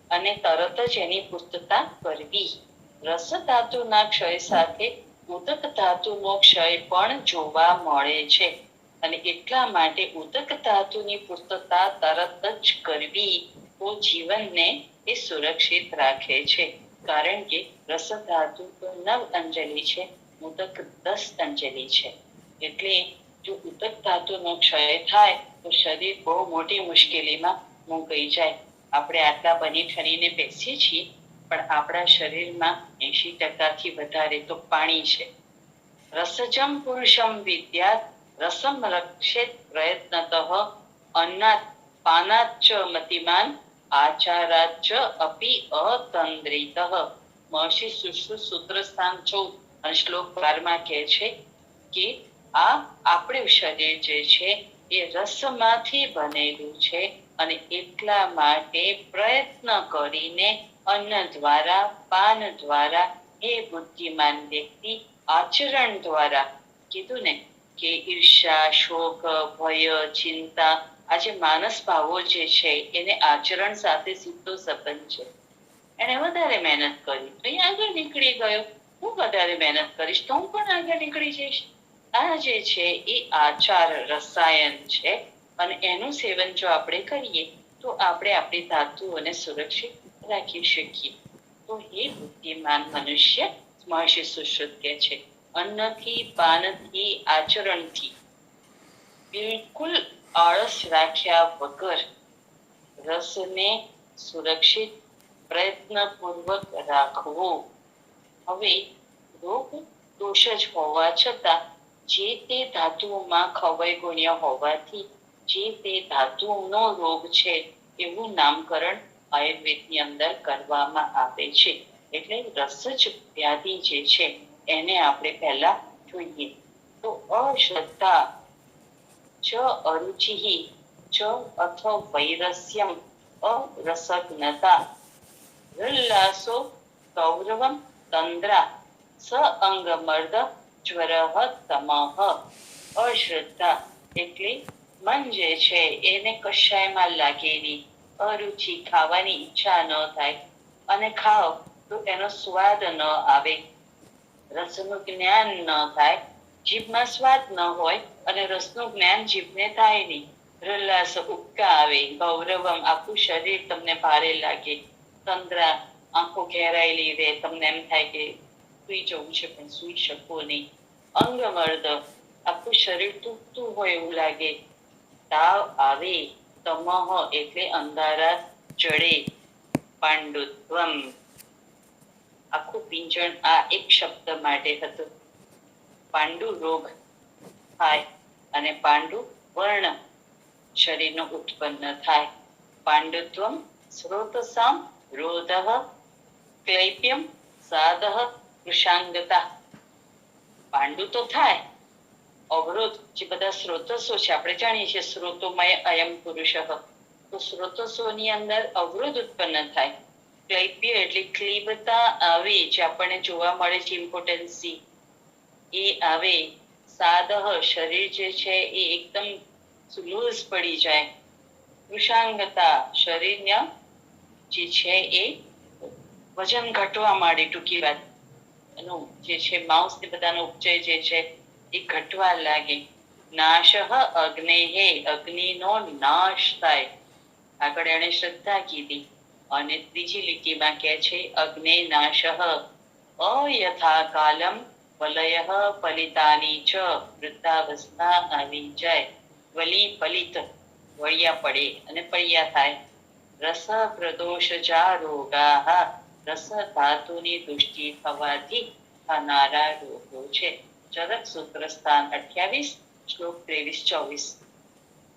અને તરત જ એની પૂર્તતા કરવી. રસ ધાતુના ક્ષય સાથે ઉદક ધાતુનો ક્ષય પણ જોવા મળે છે અને એટલા માટે ઉદક ધાતુની પૂર્તતા તરત જ કરવી તો જીવનને એ સુરક્ષિત રાખે છે. કારણ કે રસ ધાતુ તો 9 અંજલિ છે, ઉદક 10 અંજલિ છે. એટલે જો ઉદક ધાતુનો ક્ષય થાય તો શરીર બહુ મોટી મુશ્કેલીમાં મુકાઈ જાય. આપણે આટલા બની ઠરીને બેસીએ છીએ, પણ આપણા શરીરમાં 80% વધારે તો પાણી છે. રસજમ પુરુષમ વિદ્યાત રસમ રક્ષેત પ્રયત્નતઃ અન્નાત પાનાત ચ મતિમાન આચારાત ચ અપી અતંદ્રિતઃ. મહર્ષિ સુશ્રુત સૂત્ર સ્થાન 14 અને શ્લોક 12 કહે છે કે આ આપણું શરીર જે છે એ રસમાંથી બનેલું છે અને એટલા માટે પ્રયત્ન કરીને અન્ન દ્વારા, પાન દ્વારા, હે બુદ્ધિમાન વ્યક્તિ આચરણ દ્વારા, કીધું ને કે ઈર્ષા, શોક, ભય, ચિંતા, આ જે માનસ ભાવો જે છે એને આચરણ સાથે સીધો સંબંધ છે. એને વધારે મહેનત કરી તો એ આગળ નીકળી ગયો. હું વધારે મહેનત કરીશ તો હું પણ આગળ નીકળી જઈશ. આ જે છે એ આચાર રસાયણ છે અને એનું સેવન જો આપણે કરીએ તો આપણે આપણી ધાતુઓને સુરક્ષિત રાખી શકીએ. તો એ બુદ્ધિમાન મનુષ્ય મહર્ષિ સુશ્રુત કહે છે, અન્નથી, પાનથી, આચરણથી બિલકુલ આળસ રાખ્યા વગર રસને સુરક્ષિત પ્રયત્નપૂર્વક રાખવો. હવે રોગ દોષ જ હોવા છતાં જે તે ધાતુઓમાં ખવાઈ ગુણ્ય હોવાથી જે તે ધાતુઓનો રોગ છે એવું નામકરણ આયુર્વેદની અંદર કરવામાં આવે છે. એટલે રસજ વ્યાધિ જે છે એને આપણે પહેલા જોઈએ. તો અશ્રદ્ધા ચ અરુચિ ચ અથ વૈરસ્યમ અરસજ્ઞતા ઉલ્લાસો કૌરવમ તંદ્રા સ અંગમર્દ જ્વરઃ તમઃ. અશ્રદ્ધા એટલે મન જે છે એને કશાયમાં લાગે નહીં, અરુચિ ખાવાની ઈચ્છા ન થાય અને ખાઓ તો એનો સ્વાદ ન આવે, રસનું જ્ઞાન ન થાય, જીભમાં સ્વાદ ન હોય અને રસનું જ્ઞાન જીભને થાય નહીં, રલ્લાસ ઉબકા આવે, ગૌરવમ આખું શરીર તમને ભારે લાગે, તંદ્રા આંખો ઘેરાયેલી રહે, તમને એમ થાય કે સુઈ જવું છે પણ સુઈ શકો નહીં, અંગમર્દ આખું શરીર તૂટતું હોય એવું લાગે, તાવ આવે, તમઃ એટલે અંધારા ચડે, પાંડુત્વમ આખું પિંજણ આ એક શબ્દ માટે હતું. પાંડુ રોગ થાય અને પાંડુ વર્ણ શરીરનો ઉત્પન્ન થાય. પાંડુત્વમ સ્રોતસામ રોધઃ ક્લૈપ્યમ સાદઃ કૃષાંગતા. પાંડુ તો થાય, અવરોધ જે બધા સ્રોતસો છે આપણે જાણીએ છીએ સ્રોતોમય અયમ પુરુષ, તો સ્રોતસોની અંદર અવરોધ ઉત્પન્ન થાય. ક્લૈપ્ય એટલે ક્લીબતા આવે જે આપણને જોવા મળે છે, ઇમ્પોટેન્સી એ આવે. સાદહ શરીર જે છે એ એકદમ લૂઝ પડી જાય. કૃષાંગતા શરીરના જે છે એ વજન ઘટવા માંડે. ટૂંકી વાત એનું જે છે માંસ ને બધાનો ઉપચય જે છે એ ઘટવા લાગે. નાશઃ અગ્નેહે, અગ્નિનો નાશ થાય. આગળ એને શ્રદ્ધા કીધી અને ત્રીજી લીટીમાં કહે છે અગ્ને નાશઃ અયથા કાલમ વલયઃ પલિતાની ચ, વૃદ્ધાવસ્થા આવી જાય. વલી પલિત વળિયા પડે અને પડિયા થાય. રસ પ્રદોષજા રોગાઃ, રસ ધાતુની દૃષ્ટિ થવાથી થનારા રોગો છે. ચરક સૂત્ર સ્થાન 28, શ્લોક 23-24.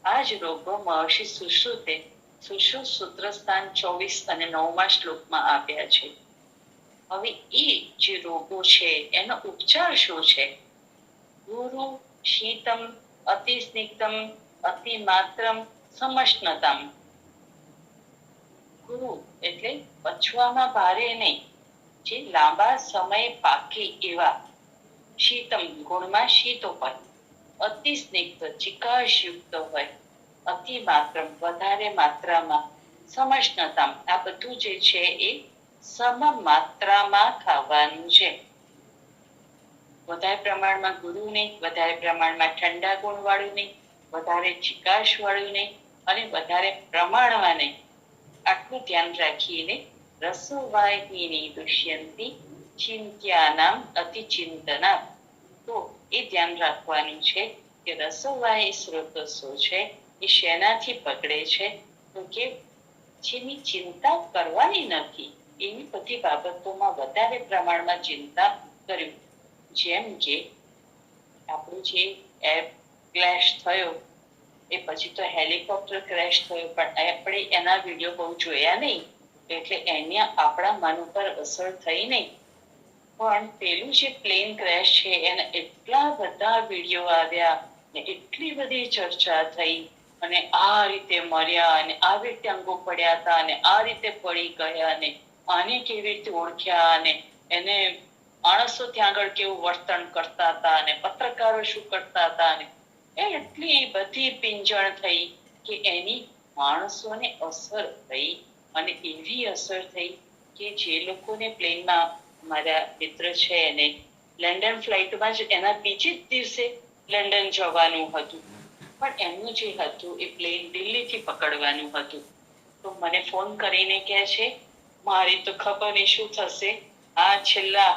આ જ રોગો મહર્ષિ સુશ્રુતે સુશ્રુત સૂત્ર સ્થાન 24 અને 9મા શ્લોકમાં આપ્યા છે. હવે એ જે રોગો છે એનો ઉપચાર શું છે? ગુરુ શીતમ અતિ સ્નિગ્ધમ અતિ માત્રમ સમશ્નતમ. ગુરુ એટલે પચવામાં ભારે નહીં, જે લાંબા સમય પાકે એવા. શીતમ ગુણમાં શીત હોય. અતિ સ્નિગ્ધ ચિકાશયુક્ત હોય. અતિ માત્રમ વધારે માત્રામાં. સમશ્નતમ આ બધું જે છે એ સમ માત્રામાં ખાવાનું છે. વધારે પ્રમાણમાં ગુરુ નહીં, વધારે પ્રમાણમાં ઠંડા ગુણ વાળું નહીં, વધારે ચિકાશ વાળું નહીં અને વધારે પ્રમાણમાં નહીં. આટલું ધ્યાન રાખીને રસવાહિની દુષ્યંતી ચિંત્યાનામ અતિચિંતના. તો એ ધ્યાન રાખવાનું છે કે રસવાહી સ્રોતસો છે એ શેનાથી પકડે છે? તો કે જેની ચિંતા કરવાની નથી એવી બધી બાબતોમાં વધારે પ્રમાણમાં ચિંતા કરવી. જેમ કે આપણું જે એર ક્રેશ થયો એ પછી તો હેલિકોપ્ટર ક્રેશ થયો, પણ આપણે એના વિડીયો બહુ જોયા નહીં એટલે એને આપણા મન ઉપર અસર થઈ નહીં. પણ પેલું જે પ્લેન ક્રેશ છે એના એટલા બધા વિડીયો આવ્યા ને એટલી બધી ચર્ચા થઈ અને આ રીતે મર્યા અને આવી રીતે અંગો પડ્યા હતા અને આ રીતે પડી ગયા અને આને કેવી રીતે ઓળખ્યા અને એને માણસો ત્યાં આગળ કેવું વર્તન કરતા હતા અને પત્રકારો શું કરતા હતા અને એટલી બધી પીંજણ થઈ કે એની માણસોને અસર થઈ અને એવી અસર થઈ કે જે લોકોને પ્લેનમાં, મારા મિત્ર છે એને લંડન ફ્લાઇટમાં જ એના બીજે જ દિવસે લંડન જવાનું હતું, પણ એમનું જે હતું એ પ્લેન દિલ્હીથી પકડવાનું હતું. તો મને ફોન કરીને કહે છે મારી તો ખબર નહીં શું થશે, આ છેલ્લા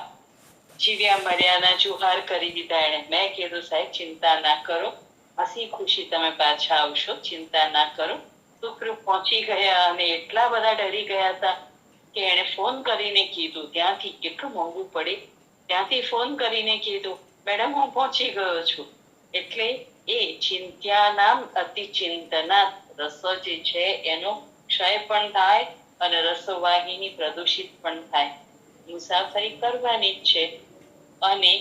જીવ્યા મર્યાના જુહાર કરી દીધા એને. મેં કીધું સાહેબ ચિંતા ના કરો, હસી ખુશી તમે પાછા આવશો, ચિંતા ના કરો. સુખરૂપ પહોંચી ગયા અને એટલા બધા ડરી ગયા હતા કે એને ફોન કરીને કીધું, ત્યાંથી કેટલું મોંઘું પડે, ત્યાંથી ફોન કરીને કીધું મેડમ હું પહોંચી ગયો છું. એટલે એ ચિંત્યાનામ અતિચિંતના, રસ જે છે એનો ક્ષય પણ થાય અને રસવાહિની પ્રદૂષિત પણ થાય. મુસાફરી કરવાની જ છે અને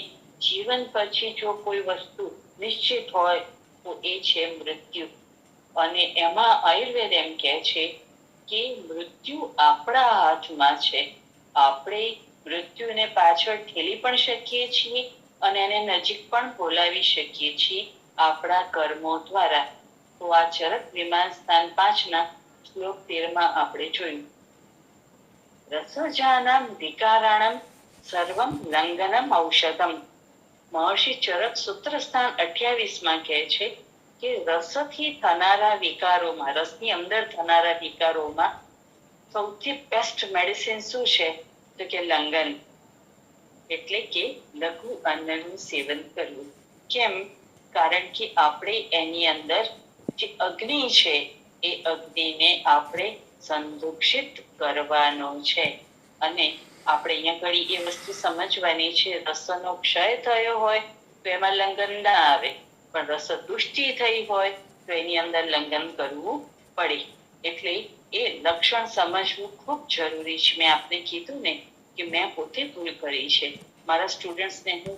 જીવન પછી જો કોઈ વસ્તુ નિશ્ચિત હોય તો એ છે મૃત્યુ. અને એમાં આયુર્વેદ એમ કહે છે કે મૃત્યુ આપણા હાથમાં છે. આપણે મૃત્યુને પાછળ ઠેલી પણ શકીએ છીએ અને એને નજીક પણ બોલાવી શકીએ છીએ આપણા કર્મો દ્વારા. તો આ ચરક વિમાન સ્થાન 5ના શ્લોક 13માં આપણે જોયું. રસજાનામ વિકારાણમ સર્વમ લંઘનમ ઔષધમ. મહર્ષિ ચરક સૂત્ર સ્થાન 28માં કહે છે કે રસથી થનારા વિકારોમાં, રસની અંદર થનારા વિકારોમાં સૌથી બેસ્ટ મેડિસિન શું છે? તો કે લંઘન, એટલે કે લઘુ અન્નનું સેવન કરવું. કેમ? કારણ કે આપણે એની અંદર જે અગ્નિ છે એ અગ્નિને આપણે સંદુષિત કરવાનો છે. અને આપણે અહીંયા ઘડી એ વસ્તુ સમજવાની છે, રસનો ક્ષય થયો હોય તો એમાં લંઘન ના આવે, પણ રસ દુષ્ટિ થઈ હોય તો એની અંદર લંઘન કરવું પડે. એટલે એ લક્ષણ સમજવું ખૂબ જરૂરી છે. મેં આપને કીધું ને કે મેં પોતે ભૂલ કરી છે. મારા સ્ટુડન્ટ્સને હું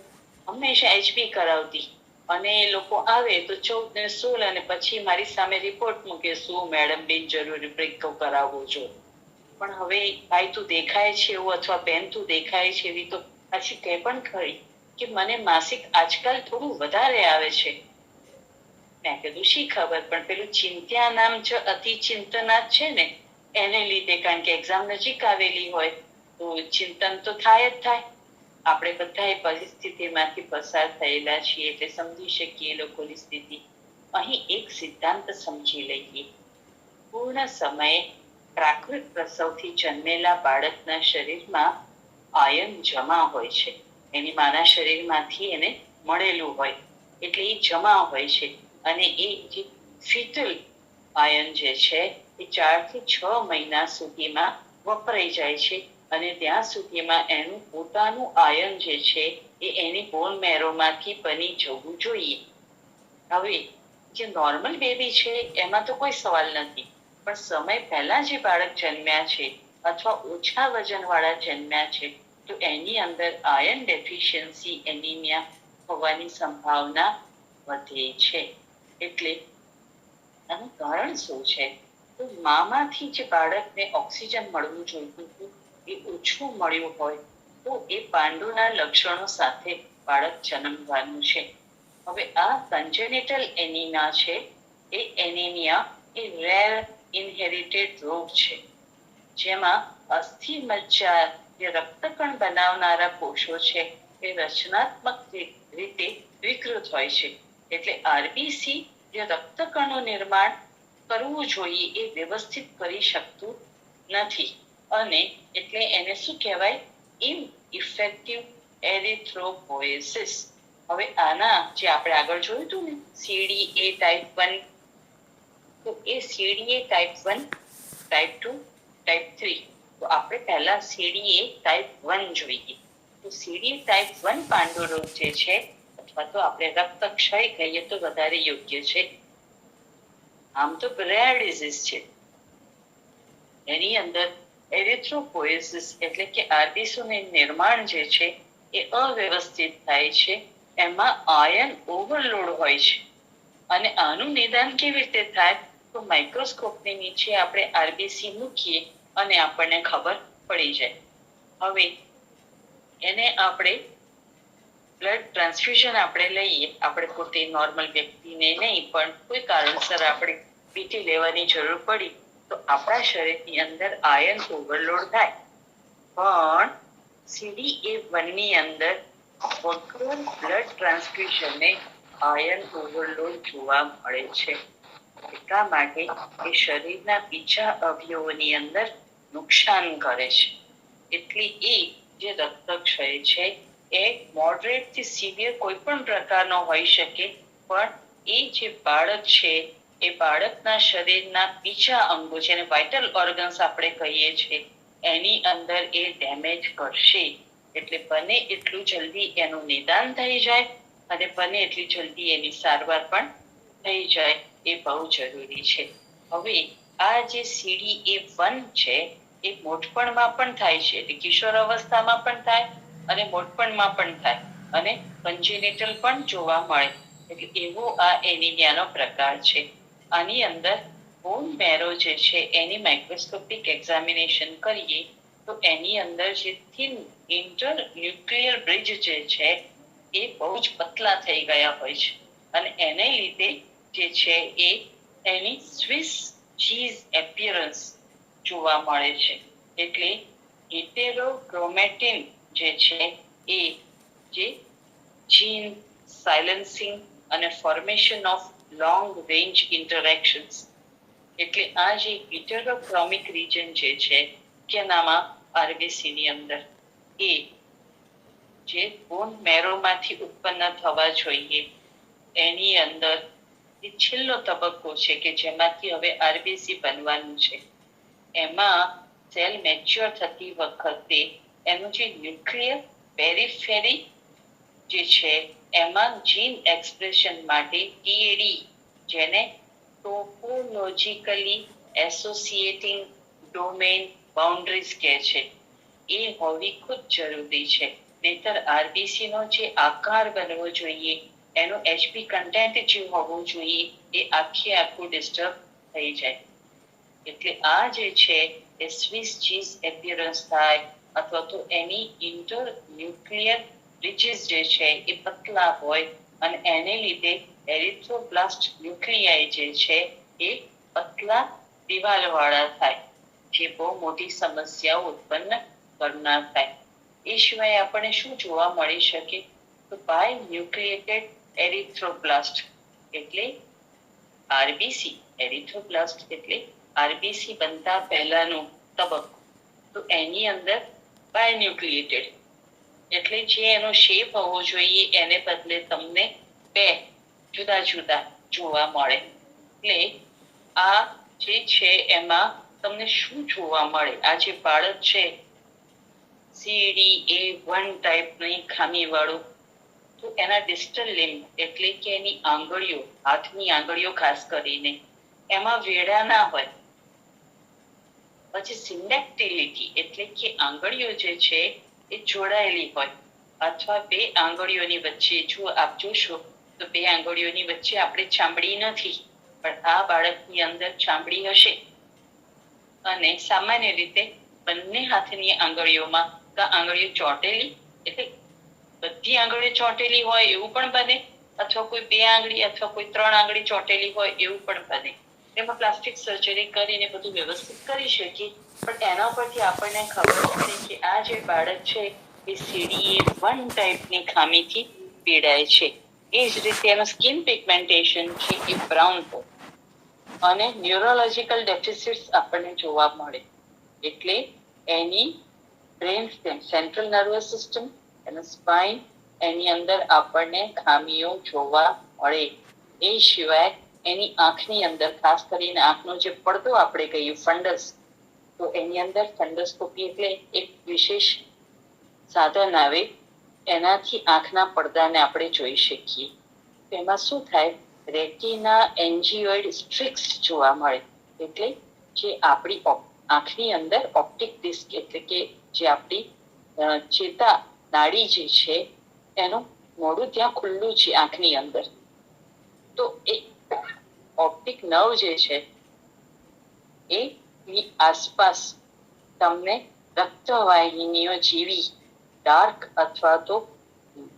હંમેશા HP કરાવતી અને એ લોકો આવે તો 14 ને 16 અને પછી મારી સામે રિપોર્ટ મૂકે, શું મેડમ બિનજરૂરી બ્રેક કરાવવો છો. પણ હવે ભાઈ તું દેખાય છે એવું અથવા બેન તું દેખાય છે એવી તો પાછી તે પણ ખરી કે મને માસિક આજકાલ થોડું વધારે આવે છે. મેં કીધું શી ખબર, પણ પેલું ચિંત્યા નામ જ અતિ ચિંતના છે ને એને લીધે, કારણ કે એક્ઝામ નજીક આવેલી હોય તો ચિંતન તો થાય જ થાય. આપણે બધા એ પરિસ્થિતિમાંથી પસાર થયેલા છીએ એટલે સમજી શકીએ એ લોકોની સ્થિતિ. અહીં એક સિદ્ધાંત સમજી લઈએ. પૂર્ણ સમયે પ્રાકૃત પ્રસવથી જન્મેલા બાળકના શરીરમાં આયન જમા હોય છે. એની માના શરીરમાંથી એને મળેલું હોય એટલે એ જમા હોય છે. અને એ જે ફિટલ આયન જે છે એ 4 થી 6 મહિના સુધીમાં વપરાઈ જાય છે. અને ત્યાં સુધીમાં એનું પોતાનું આયન જે છે એ એની બોન મેરોમાંથી બની જવું જોઈએ. હવે જે નોર્મલ બેબી છે એમાં તો કોઈ સવાલ નથી, પણ સમય પહેલા જે બાળક જન્મ્યા છે અથવા ઓછા વજનવાળા જન્મ્યા છે તો એની અંદર આયર્ન ડેફિશિયન્સી એનિમિયા હોવાની સંભાવના વધે છે. એટલે આનું કારણ શું છે? તો મામાંથી જે બાળકને ઓક્સિજન મળવું જોઈતું હતું એ ઓછું મળ્યું હોય તો એ પાંડુના લક્ષણો સાથે બાળક જન્મવાનું છે. હવે આ કન્જેનિટલ એનિમિયા છે એ એનિમિયા એ રેર ઇનહેરિટેડ રોગ છે, જેમાં અસ્થિ મજ્જા જે રક્તકણ બનાવનારા કોષો છે એ રચનાત્મક રીતે વિકૃત હોય છે. એટલે આરબીસી જે રક્તકણનું નિર્માણ કરવું જોઈએ એ વ્યવસ્થિત કરી શકતું નથી. અને એટલે એને શું કહેવાય? ઇનઇફેક્ટિવ એરિથ્રોપોએસિસ. હવે આના જે આપણે આગળ જોયું હતું ને CDA ટાઈપ 1, તો એ CDA ટાઈપ 1, ટાઈપ 2, ટાઈપ 3. તો આપણે પહેલા CDA ટાઈપ 1 જોઈએ. તો CDA ટાઈપ 1 પાંડુ રોગ જે છે, અથવા તો આપણે રક્તક્ષય કહીએ તો વધારે યોગ્ય છે, આમ તો રેર ડિઝીઝ છે. એની અંદર એરિથ્રોપોએસિસ એટલે કે આરબીસીનું નિર્માણ જે છે એ અવ્યવસ્થિત થાય છે. એમાં આયન ઓવરલોડ હોય છે. અને આનું નિદાન કેવી રીતે થાય? તો માઇક્રોસ્કોપની નીચે આપણે આરબીસી મૂકીએ અને આપણને ખબર પડી જાય. હવે એને આપણે બ્લડ ટ્રાન્સફ્યુઝન આપણે લઈએ, આપણે પોતે નોર્મલ વ્યક્તિને નહીં, પણ કોઈ કારણસર આપણે પીટી લેવાની જરૂર પડી તો આપણા શરીરની અંદર આયન ઓવરલોડ થાય. પણ CDA1 ની અંદર વગર બ્લડ ટ્રાન્સફ્યુઝનને આયન ઓવરલોડ જોવા મળે છે. એટલા માટે એ શરીરના બીજા અવયવોની અંદર નુકસાન કરે છે. એટલે એ જે રક્તક્ષય છે એ મોડરેટ થી સિવિયર કોઈ પણ પ્રકારનો હોઈ શકે, પણ એ જે બાળક છે એ બાળકના શરીરના બીજા અંગો, જેને વાઇટલ ઓર્ગન્સ આપણે કહીએ છીએ, એની અંદર એ ડેમેજ કરશે. એટલે બને એટલું જલ્દી એનું નિદાન થઈ જાય અને બને એટલી જલ્દી એની સારવાર પણ થઈ જાય, એ બહુ જરૂરી છે. હવે આ જે CDA1 છે એ મોટપણમાં પણ થાય છે, એટલે કિશોર અવસ્થામાં પણ થાય અને મોટપણમાં પણ થાય અને કન્જેનિટલ પણ જોવા મળે. એટલે એવો આ એનિમિયાનો પ્રકાર છે. આની અંદર બોન મેરો જે છે એની માઇક્રોસ્કોપિક એક્ઝામિનેશન કરીએ તો એની અંદર જે થિન ઇન્ટરન્યુક્લિયર બ્રિજ જે છે એ બહુ જ પતલા થઈ ગયા હોય છે. અને એને લીધે જે છે એ એની સ્વિસ ચીઝ એપિયરન્સ જોવા મળે છે. એટલે હેટેરોક્રોમેટિન જે છે એ જે જીન સાયલન્સિંગ અને ફોર્મેશન ઓફ લોંગ રેન્જ ઇન્ટરેક્શન્સ, એટલે આ જે હેટેરોક્રોમિક રિજન જે છે કેનામાં આરબીસી ની અંદર એ જે બોન મેરોમાંથી ઉત્પન્ન થવા જોઈએ એની અંદર એ છેલ્લો તબક્કો છે કે જેમાંથી હવે આરબીસી બનવાનું છે. એમાં સેલ મેચ્યોર થતી વખતે એનું જે ન્યુક્લિયર પેરિફેરી જે છે એમાં જીન એક્સપ્રેશન માટે TAD, જેને ટોપોલોજીકલી એસોસિએટિંગ ડોમેન બાઉન્ડ્રીઝ કહે છે, એ હોવી ખૂબ જરૂરી છે. નહીતર આરબીસી નો જે આકાર બનવો જોઈએ, એનું HP કન્ટેન્ટ જે હોવું જોઈએ એ આખું ડિસ્ટર્બ થઈ જાય. એટલે આ જે છે એ સ્વિસ ચીઝ એપિયરન્સ થાય અથવા તો એની ઇન્ટરન્યુક્લિયર બ્રિજીસ જે છે એ પતલા હોય અને એને લીધે એરિથ્રોબ્લાસ્ટ ન્યુક્લિયાઈ જે છે એ પતલા દિવાલવાળા થાય, જે બહુ મોટી સમસ્યાઓ ઉત્પન્ન કરનાર થાય. એ સિવાય આપણને શું જોવા મળી શકે? તો બાય ન્યુક્લિએટેડ એરિથ્રોબ્લાસ્ટ એટલે આરબીસી. એરિથ્રોબ્લાસ્ટ એટલે આરબીસી બનતા પહેલાનો તબક્કો. તો એની અંદર બાયન્યુક્લિએટેડ એટલે જે એનો શેપ હોવો જોઈએ એને બદલે તમને બે જુદા જુદા જોવા મળે. એટલે આ જે છે એમાં તમને શું જોવા મળે? આ જે બાળક છે CDA1 ટાઈપની ખામી વાળું, તો એના ડિસ્ટલ લિમ્બ એટલે કે એની આંગળીઓ, હાથની આંગળીઓ ખાસ કરીને એમાં વેડા ના હોય. પછી સિન્ડેક્ટિલિટી એટલે કે આંગળીઓ જે છે એ જોડાયેલી હોય, અથવા બે આંગળીઓની વચ્ચે, જો આપ જોશો તો બે આંગળીઓની વચ્ચે આપણે ચામડી નથી, પણ આ બાળકની અંદર ચામડી હશે. અને સામાન્ય રીતે બંને હાથની આંગળીઓમાં આંગળીઓ ચોંટેલી એટલે બધી આંગળીઓ ચોંટેલી હોય એવું પણ બને, અથવા કોઈ બે આંગળી અથવા કોઈ 3 આંગળી ચોંટેલી હોય એવું પણ બને. એમાં પ્લાસ્ટિક સર્જરી કરીને બધું વ્યવસ્થિત કરી શકીએ, પણ એના પરથી આપણને ખબર પડે કે આ જે બાળક છે એ CDA1 ટાઈપની ખામીથી પીડાય છે. એ જ રીતે એનું સ્કિન પિગમેન્ટેશન છે એ બ્રાઉન હોય અને ન્યુરોલોજીકલ ડેફિસિટ્સ આપણને જોવા મળે. એટલે એની brain stem, central nervous system, એનું સ્પાઇન, એની અંદર આપણને ખામીઓ જોવા મળે. એ સિવાય એની આંખની અંદર, ખાસ કરીને આંખનો જે પડદો આપણે કહીએ ફંડસ, તો એની અંદર ફંડસ્કોપી એટલે એક વિશેષ સાધન આવે, એનાથી આંખના પડદાને આપણે જોઈ શકીએ. તેમાં શું થાય? રેટિના એન્જીઓઇડ સ્ટ્રિક્સ જોવા મળે. એટલે જે આપણી આંખની અંદર ઓપ્ટિક ડિસ્ક એટલે કે જે આપણી ચેતા નાડી જે છે એનું મોઢું ત્યાં ખુલ્લું છે આંખની અંદર. તો એ ઓપ્ટિક નર્વ જે છે એની આસપાસ તમને રક્તવાહિનીઓ જેવી ડાર્ક અથવા તો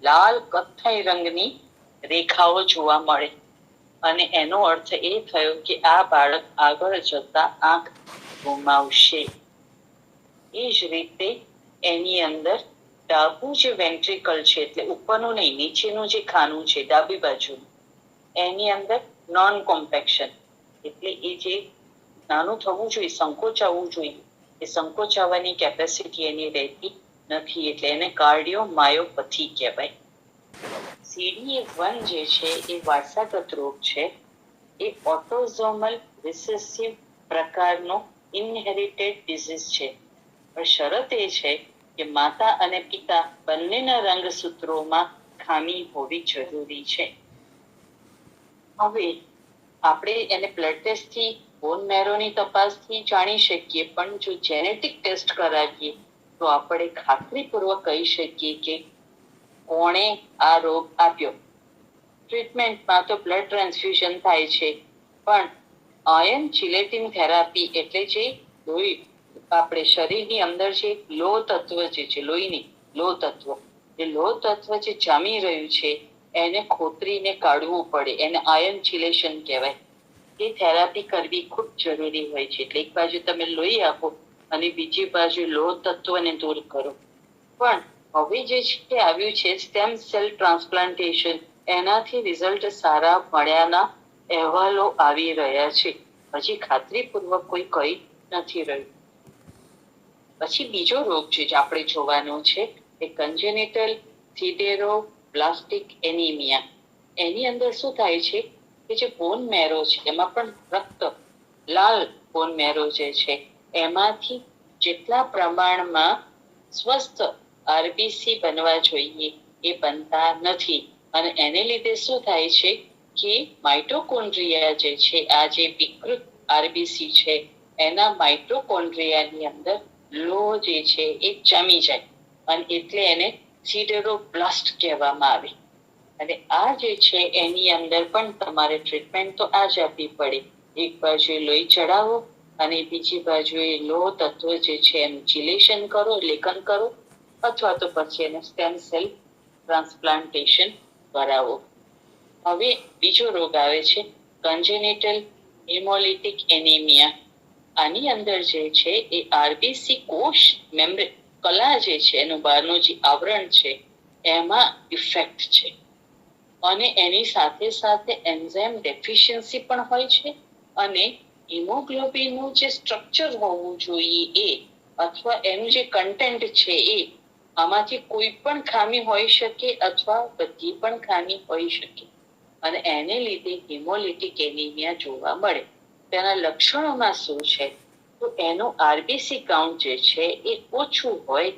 લાલ કથ્થઈ રંગની રેખાઓ જોવા મળે. અને એનો અર્થ એ થયો કે આ બાળક આગળ જતા આંખ ગુમાવશે. એ જ રીતે એની અંદર ડાબું જે વેન્ટ્રિકલ છે, એટલે ઉપરનું નહીં નીચેનું જે ખાનું છે ડાબી બાજુ, એની અંદર નોન કોમ્પેક્શન એટલે એ જે નાનું થવું જોઈએ, સંકોચાવવું જોઈએ, એ સંકોચાવવાની કેપેસિટી એની રહેતી નથી. એટલે એને કાર્ડિયોમાયોપથી કહેવાય. CDA1 જે છે એ વારસાગત રોગ છે. એ ઓટોઝોમલ રિસેસિવ પ્રકારનો ઇનહેરિટેડ ડિઝીઝ છે. પણ શરત એ છે કે માતા અને પિતા બંનેના રંગસૂત્રોમાં ખામી હોવી જરૂરી છે. હવે આપણે એને બ્લડ ટેસ્ટથી, બોન મેરોની તપાસથી જાણી શકીએ, પણ જો જેનેટિક ટેસ્ટ કરાવીએ તો આપણે ખાતરીપૂર્વક કહી શકીએ કે કોણે આ રોગ આપ્યો. ટ્રીટમેન્ટમાં તો બ્લડ ટ્રાન્સફ્યુઝન થાય છે, પણ આયર્ન ચિલેટિન થેરાપી એટલે જે લોહી આપણે શરીરની અંદર જે લોહ તત્વ જે છે, લોહીની લોહ તત્વ, એ લોહ તત્વ જે જામી રહ્યું છે એને ખોતરીને કાઢવું પડે, એને આયર્ન ચિલેશન કહેવાય. એ થેરાપી કરવી ખૂબ જરૂરી હોય છે. એટલે એક બાજુ તમે લોહી આપો અને બીજી બાજુ લોહ તત્વને દૂર કરો. પણ હવે જે છે આવ્યું છે સ્ટેમ સેલ ટ્રાન્સપ્લાન્ટેશન, એનાથી રિઝલ્ટ સારા મળ્યાના અહેવાલો આવી રહ્યા છે. હજી ખાતરીપૂર્વક કોઈ કહી નથી રહ્યું. પછી બીજો રોગ છે જે આપણે જોવાનો છે એ કન્જેનિટલ સિડેરોબ્લાસ્ટિક એનિમિયા. એની અંદર શું થાય છે કે જે બોન મેરો છે એમાં પણ રક્ત, લાલ બોન મેરો જે છે એમાંથી જેટલા પ્રમાણમાં સ્વસ્થ આરબીસી બનવા જોઈએ એ બનતા નથી. અને એને લીધે શું થાય છે કે માઇટોકોન્ડ્રિયા જે છે, આ જે વિકૃત આરબીસી છે એના માઇટોકોન્ડ્રિયાની અંદર લોહ જે છે એ જામી જાય, અને એટલે એને સિડેરોબ્લાસ્ટ કહેવામાં આવે. અને આ જે છે એની અંદર પણ તમારે ટ્રીટમેન્ટ તો આ જ આપવી પડે. એક બાજુ લોહી ચડાવો અને બીજી બાજુએ લોહ તત્વ જે છે એનું ચિલેશન કરો, લેખન કરો, અથવા તો પછી એને સ્ટેમ સેલ ટ્રાન્સપ્લાન્ટેશન કરાવો. હવે બીજો રોગ આવે છે કન્જેનિટલ હિમોલિટિક એનિમિયા. આની અંદર જે છે એ આરબીસી કોષ મેમ્બ્રેન કલા જે છે, એનું બહારનું જે આવરણ છે, એમાં ઇફેક્ટ છે. અને એની સાથે સાથે એન્ઝાઇમ ડેફિશિયન્સી પણ હોય છે. અને હિમોગ્લોબિનનું જે સ્ટ્રક્ચર હોવું જોઈએ એ, અથવા એનું જે કન્ટેન્ટ છે એ, આમાંથી કોઈ પણ ખામી હોઈ શકે અથવા બધી પણ ખામી હોઈ શકે. અને એને લીધે હિમોલિટિક એનિમિયા જોવા મળે. તેના લક્ષણોમાં શું છે? તો એનું આરબીસી કાઉન્ટ જે છે એ ઓછું હોય,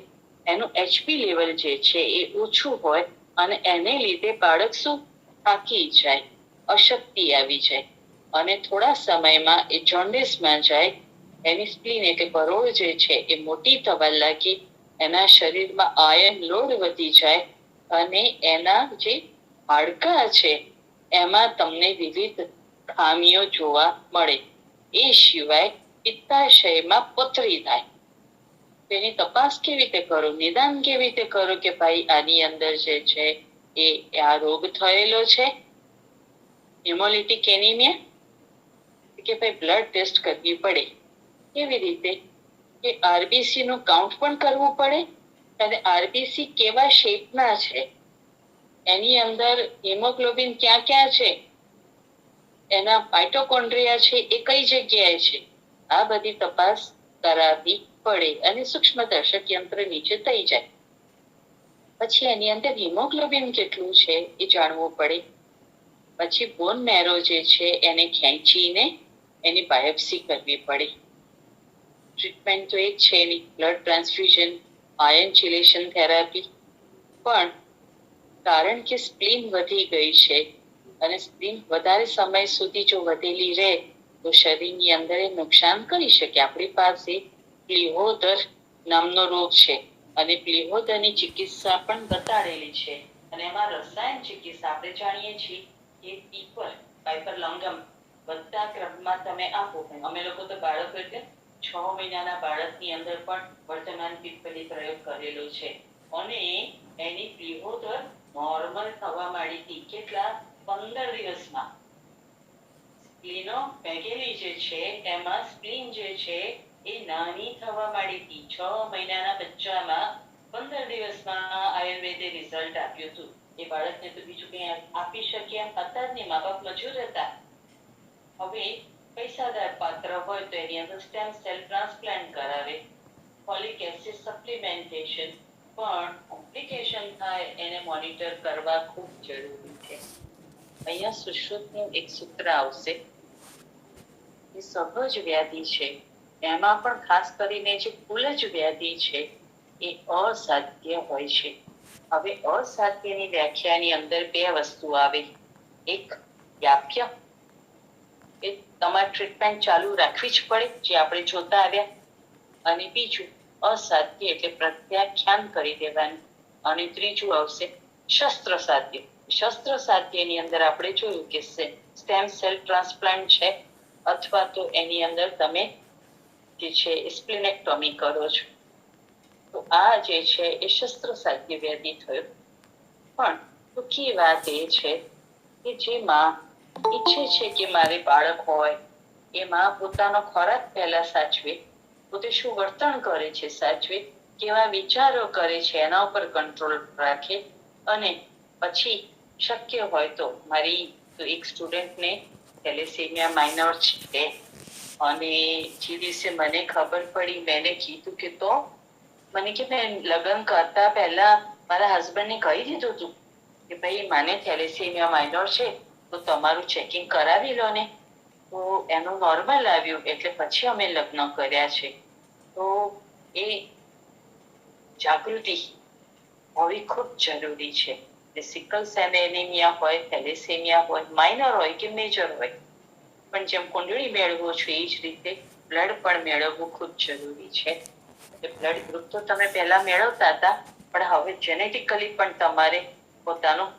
એનું એચપી લેવલ જે છે એ ઓછું હોય, અને એને લીધે બાળક શું થાકી જાય, અશક્તિ આવી જાય, અને થોડા સમયમાં એ જોન્ડિસમાં જાય. એની સ્પ્લીન એટલે પરોળ જે છે એ મોટી થવા લાગી, એના શરીરમાં આયર્ન લોડ વધી જાય, અને એના જે હાડકા છે એમાં તમને વિવિધ ખામીઓ જોવા મળે. એ સિવાય પિત્તાશયમાં પથરી થાય. તેની તપાસ કેવી રીતે કરો, નિદાન કેવી રીતે કરો કે ભાઈ આની અંદર જે છે એ આ રોગ થયેલો છે, હિમોલિટિક એનિમિયા, કે ભાઈ બ્લડ ટેસ્ટ કરવી પડે. કેવી રીતે? કે આરબીસી નું કાઉન્ટ પણ કરવું પડે, અને આરબીસી કેવા શેપના છે, એની અંદર હિમોગ્લોબિન ક્યાં ક્યાં છે, એના માઇટોકોન્ડ્રિયા છે એ કઈ જગ્યાએ છે, આ બધી તપાસ કરાવવી પડે, અને સૂક્ષ્મદર્શક યંત્ર નીચે થઈ જાય. પછી એની અંદર હિમોગ્લોબિન કેટલું છે એ જાણવું પડે. પછી બોન મેરો જે છે એને ખેંચીને એની બાયોપ્સી કરવી પડે. ટ્રીટમેન્ટ તો એક છે એની બ્લડ ટ્રાન્સફ્યુઝન, આયન ચિલેશન થેરાપી. પણ કારણ કે સ્પ્લીન વધી ગઈ છે, અને સ્પ્લીન વધારે સમય સુધી જો વધેલી રહે તો શરીરની અંદર એ નુકસાન કરી શકે. આપણી પાસે પ્લીહોદર નામનો રોગ છે, અને પ્લીહોદરની ચિકિત્સા પણ બતાડેલી છે. અને એમાં રસાયણ ચિકિત્સા આપણે જાણીએ છીએ કે પીપર પાઇપર લંગમ બધા ક્રમમાં તમે આપો. અમે લોકો તો બાળકો એટલે 6 મહિનાના બાળકની અંદર પણ વર્તમાન પીપલી પ્રયોગ કરેલો છે, અને એની પ્લીહોદર નોર્મલ થવા માંડી હતી. કેટલા? 15 દિવસમાં. સ્પ્લીનો પેગેલી જે છે એમાં સ્પ્લીન જે છે એ નાની થવા માંડી હતી. 6 મહિનાના બચ્ચામાં 15 દિવસમાં આયુર્વેદે રિઝલ્ટ આપ્યું હતું. એ બાળકને તો બીજું કંઈ આપી શકે એમ હતા જ નહીં, મા બાપ મજૂર હતા. હવે પૈસાદાર પાત્ર હોય તો એની અંદર સ્ટેમ સેલ ટ્રાન્સપ્લાન્ટ કરાવે, ફોલિક એસિડ સપ્લિમેન્ટેશન, પણ કોમ્પ્લિકેશન થાય એને મોનિટર કરવા ખૂબ જરૂરી છે. અહીંયા સુશ્રુતનું એક સૂત્ર આવશે. એ સહજ વ્યાધિ છે, એમાં પણ ખાસ કરીને જે કુલજ વ્યાધિ છે એ અસાધ્ય હોય છે. હવે અસાધ્યની વ્યાખ્યાની અંદર 2 વસ્તુ આવે. એક વ્યાપ્ય, એ તમારે ટ્રીટમેન્ટ ચાલુ રાખવી જ પડે, જે આપણે જોતા આવ્યા. અને બીજું અસાધ્ય એટલે પ્રત્યાખ્યાન કરી દેવાનું. અને ત્રીજું આવશે શસ્ત્ર સાધ્ય. શસ્ત્ર સાધ્યની અંદર આપણે જોયું કે સ્ટેમ સેલ ટ્રાન્સપ્લાન્ટ છે, અથવા તો એની અંદર તમે જે છે સ્પ્લિનેક્ટોમી કરો છો. તો આ જે છે એ શસ્ત્ર સાધ્ય વ્યાધિ થયો. પણ દુઃખી વાત એ છે કે જે માં ઈચ્છે છે કે મારે બાળક હોય, એ માં પોતાનો ખોરાક પહેલા સાચવે, પોતે શું વર્તન કરે છે સાચવે, કેવા વિચારો કરે છે એના ઉપર કંટ્રોલ રાખે, અને પછી શક્ય હોય તો મારી તો એક સ્ટુડન્ટને થેલેસેમિયા માઇનોર છે, અને જે દિવસે મને ખબર પડી મેં કીધું કે તો મને કે મેં લગ્ન કરતા પહેલા મારા હસબન્ડને કહી દીધું હતું કે ભાઈ મને થેલેસેમિયા માઇનોર છે તો તમારું ચેકિંગ કરાવી લો ને. તો એનું નોર્મલ આવ્યું એટલે પછી અમે લગ્ન કર્યા છે. તો એ જાગૃતિ હોવી ખૂબ જરૂરી છે. સિકલ સેલ એનિમિયા હોય, થેલેસેમિયા હોય, માઇનર હોય કે મેજર હોય, પણ જેમ કુંડળી મેળવો છો એ જ રીતે બ્લડ પણ મેળવવું ખૂબ જરૂરી છે. બ્લડ ગ્રુપ તો તમે પહેલા મેળવતા હતા, પણ હવે જેનેટિકલી પણ તમારે પોતાનું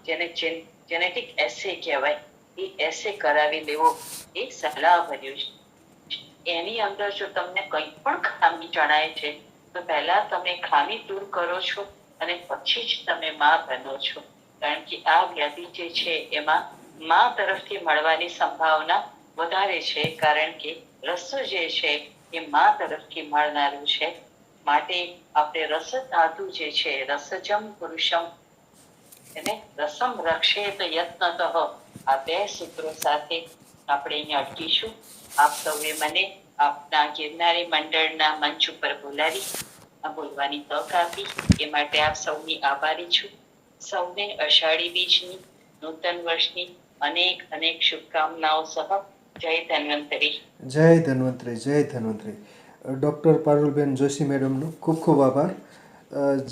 જેનેટિક એસે કહેવાય, એ એસે કરાવી લેવો એ સલાહ ભર્યું છે. એની અંદર જો તમને કંઈ પણ ખામી જણાય છે તો પહેલા તમે ખામી દૂર કરો છો, અને પછી જ તમે માં બનો છો. કારણ કે આ વ્યાધિ જે છે એમાં માં તરફથી મળવાની સંભાવના વધારે છે, કારણ કે રસ જે છે એ માં તરફથી મળનારું છે. માટે આપણે રસ ધાતુ જે છે, રસજમ પુરુષમ એને રસમ રક્ષેત યત્નતઃ, આ બે સૂત્રો સાથે આપણે અહીંયા અટકીશું. આપ સૌએ મને આપના ગિરનારી મંડળના મંચ ઉપર બોલાવી બોલવાની તક આપી એ માટે આપ સૌની આભારી છું. સૌને અષાઢી બીજની, નૂતન વર્ષની અનેક અનેક શુભકામનાઓ સહ જય ધન્વંતરી. જય ધન્વંતરી, જય ધન્વંતરી. ડૉક્ટર પારુલબેન જોશી મેડમનો ખૂબ ખૂબ આભાર,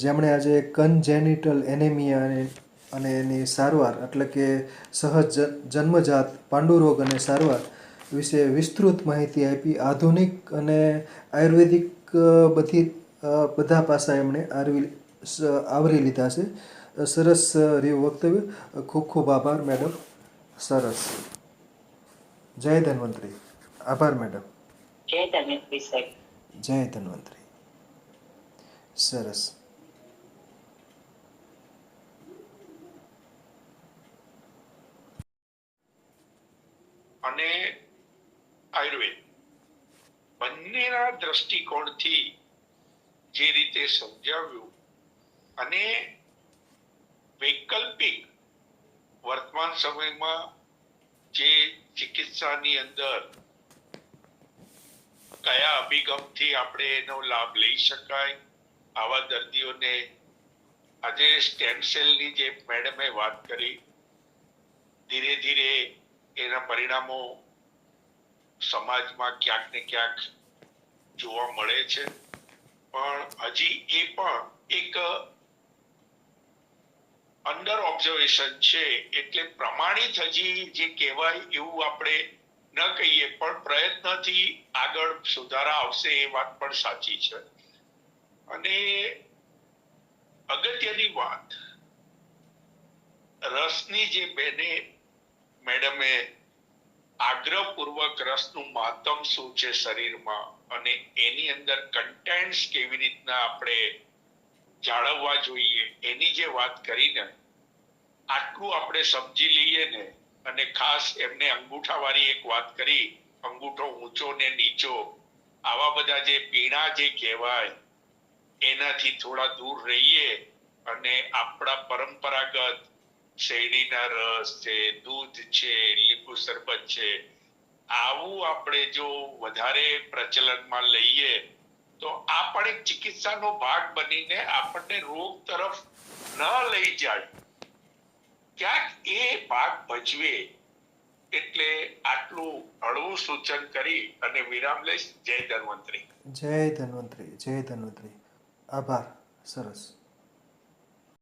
જેમણે આજે કન્જેનિટલ એનેમિયા અને એની સારવાર એટલે કે સહજ જન્મજાત પાંડુરોગ અને સારવાર વિશે વિસ્તૃત માહિતી આપી. આધુનિક અને આયુર્વેદિક બધા પાસા એમણે આવરી લીધા છે. સરસ રહ્યું વક્તવ્ય. ખૂબ ખૂબ આભાર મેડમ. સરસ. જય ધન્વંતરી. આભાર મેડમ. જય ધન્વંતરી સાહેબ. જય ધન્વંતરી. સરસ. અને આયુર્વેદ બંનેના દ્રષ્ટિકોણથી જે રીતે સમજાવ્યું અને વૈકલ્પિક વર્તમાન સમયમાં જે ચિકિત્સાની અંદર કયા અભિગમથી આપણે એનો લાભ લઈ શકાય, આવા દર્દીઓને આજે સ્ટેમ સેલની જે મેડમે વાત કરી, ધીરે ધીરે એના પરિણામો સમાજમાં ક્યાંક ને ક્યાંક જોવા મળે છે, પણ હજી એ પણ એક અંડર ઓબ્ઝર્વેશન છે. એટલે પ્રમાણિત હજી જે કહેવાય એવું આપણે ન કહીએ, પણ પ્રયત્નથી આગળ સુધારા આવશે એ વાત પણ સાચી છે. અને અગત્યની વાત, રસની જે બેને મેડમે આગ્રહપૂર્વક રસનું મહત્તમ શું છે શરીરમાં અને એની અંદર કન્ટેન્ટ્સ કેવી રીતના આપણે જાળવવા જોઈએ એની જે વાત કરીને, આટલું આપણે સમજી લઈએ ને, અને ખાસ એમને અંગૂઠાવાળી એક વાત કરી, અંગૂઠો ઊંચો ને નીચો, આવા બધા જે પીણા જે કહેવાય એનાથી થોડા દૂર રહીએ અને આપણા પરંપરાગત શેરડીના રસ છે, દૂધ છે, લીંબુ શરબત છે, આવું આપણે જો વધારે પ્રચલનમાં લઈએ તો આ પણ એક ચિકિત્સાનો ભાગ બનીને આપણને રોગ તરફ ન લઈ જાય, ક્યાંક એ ભાગ ભજવે. એટલે આટલું હળવું સૂચન કરી અને વિરામ લઈશ. જય ધન્વંતરી. જય ધન્વંતરી. જય ધન્વંતરી. આભાર. સરસ.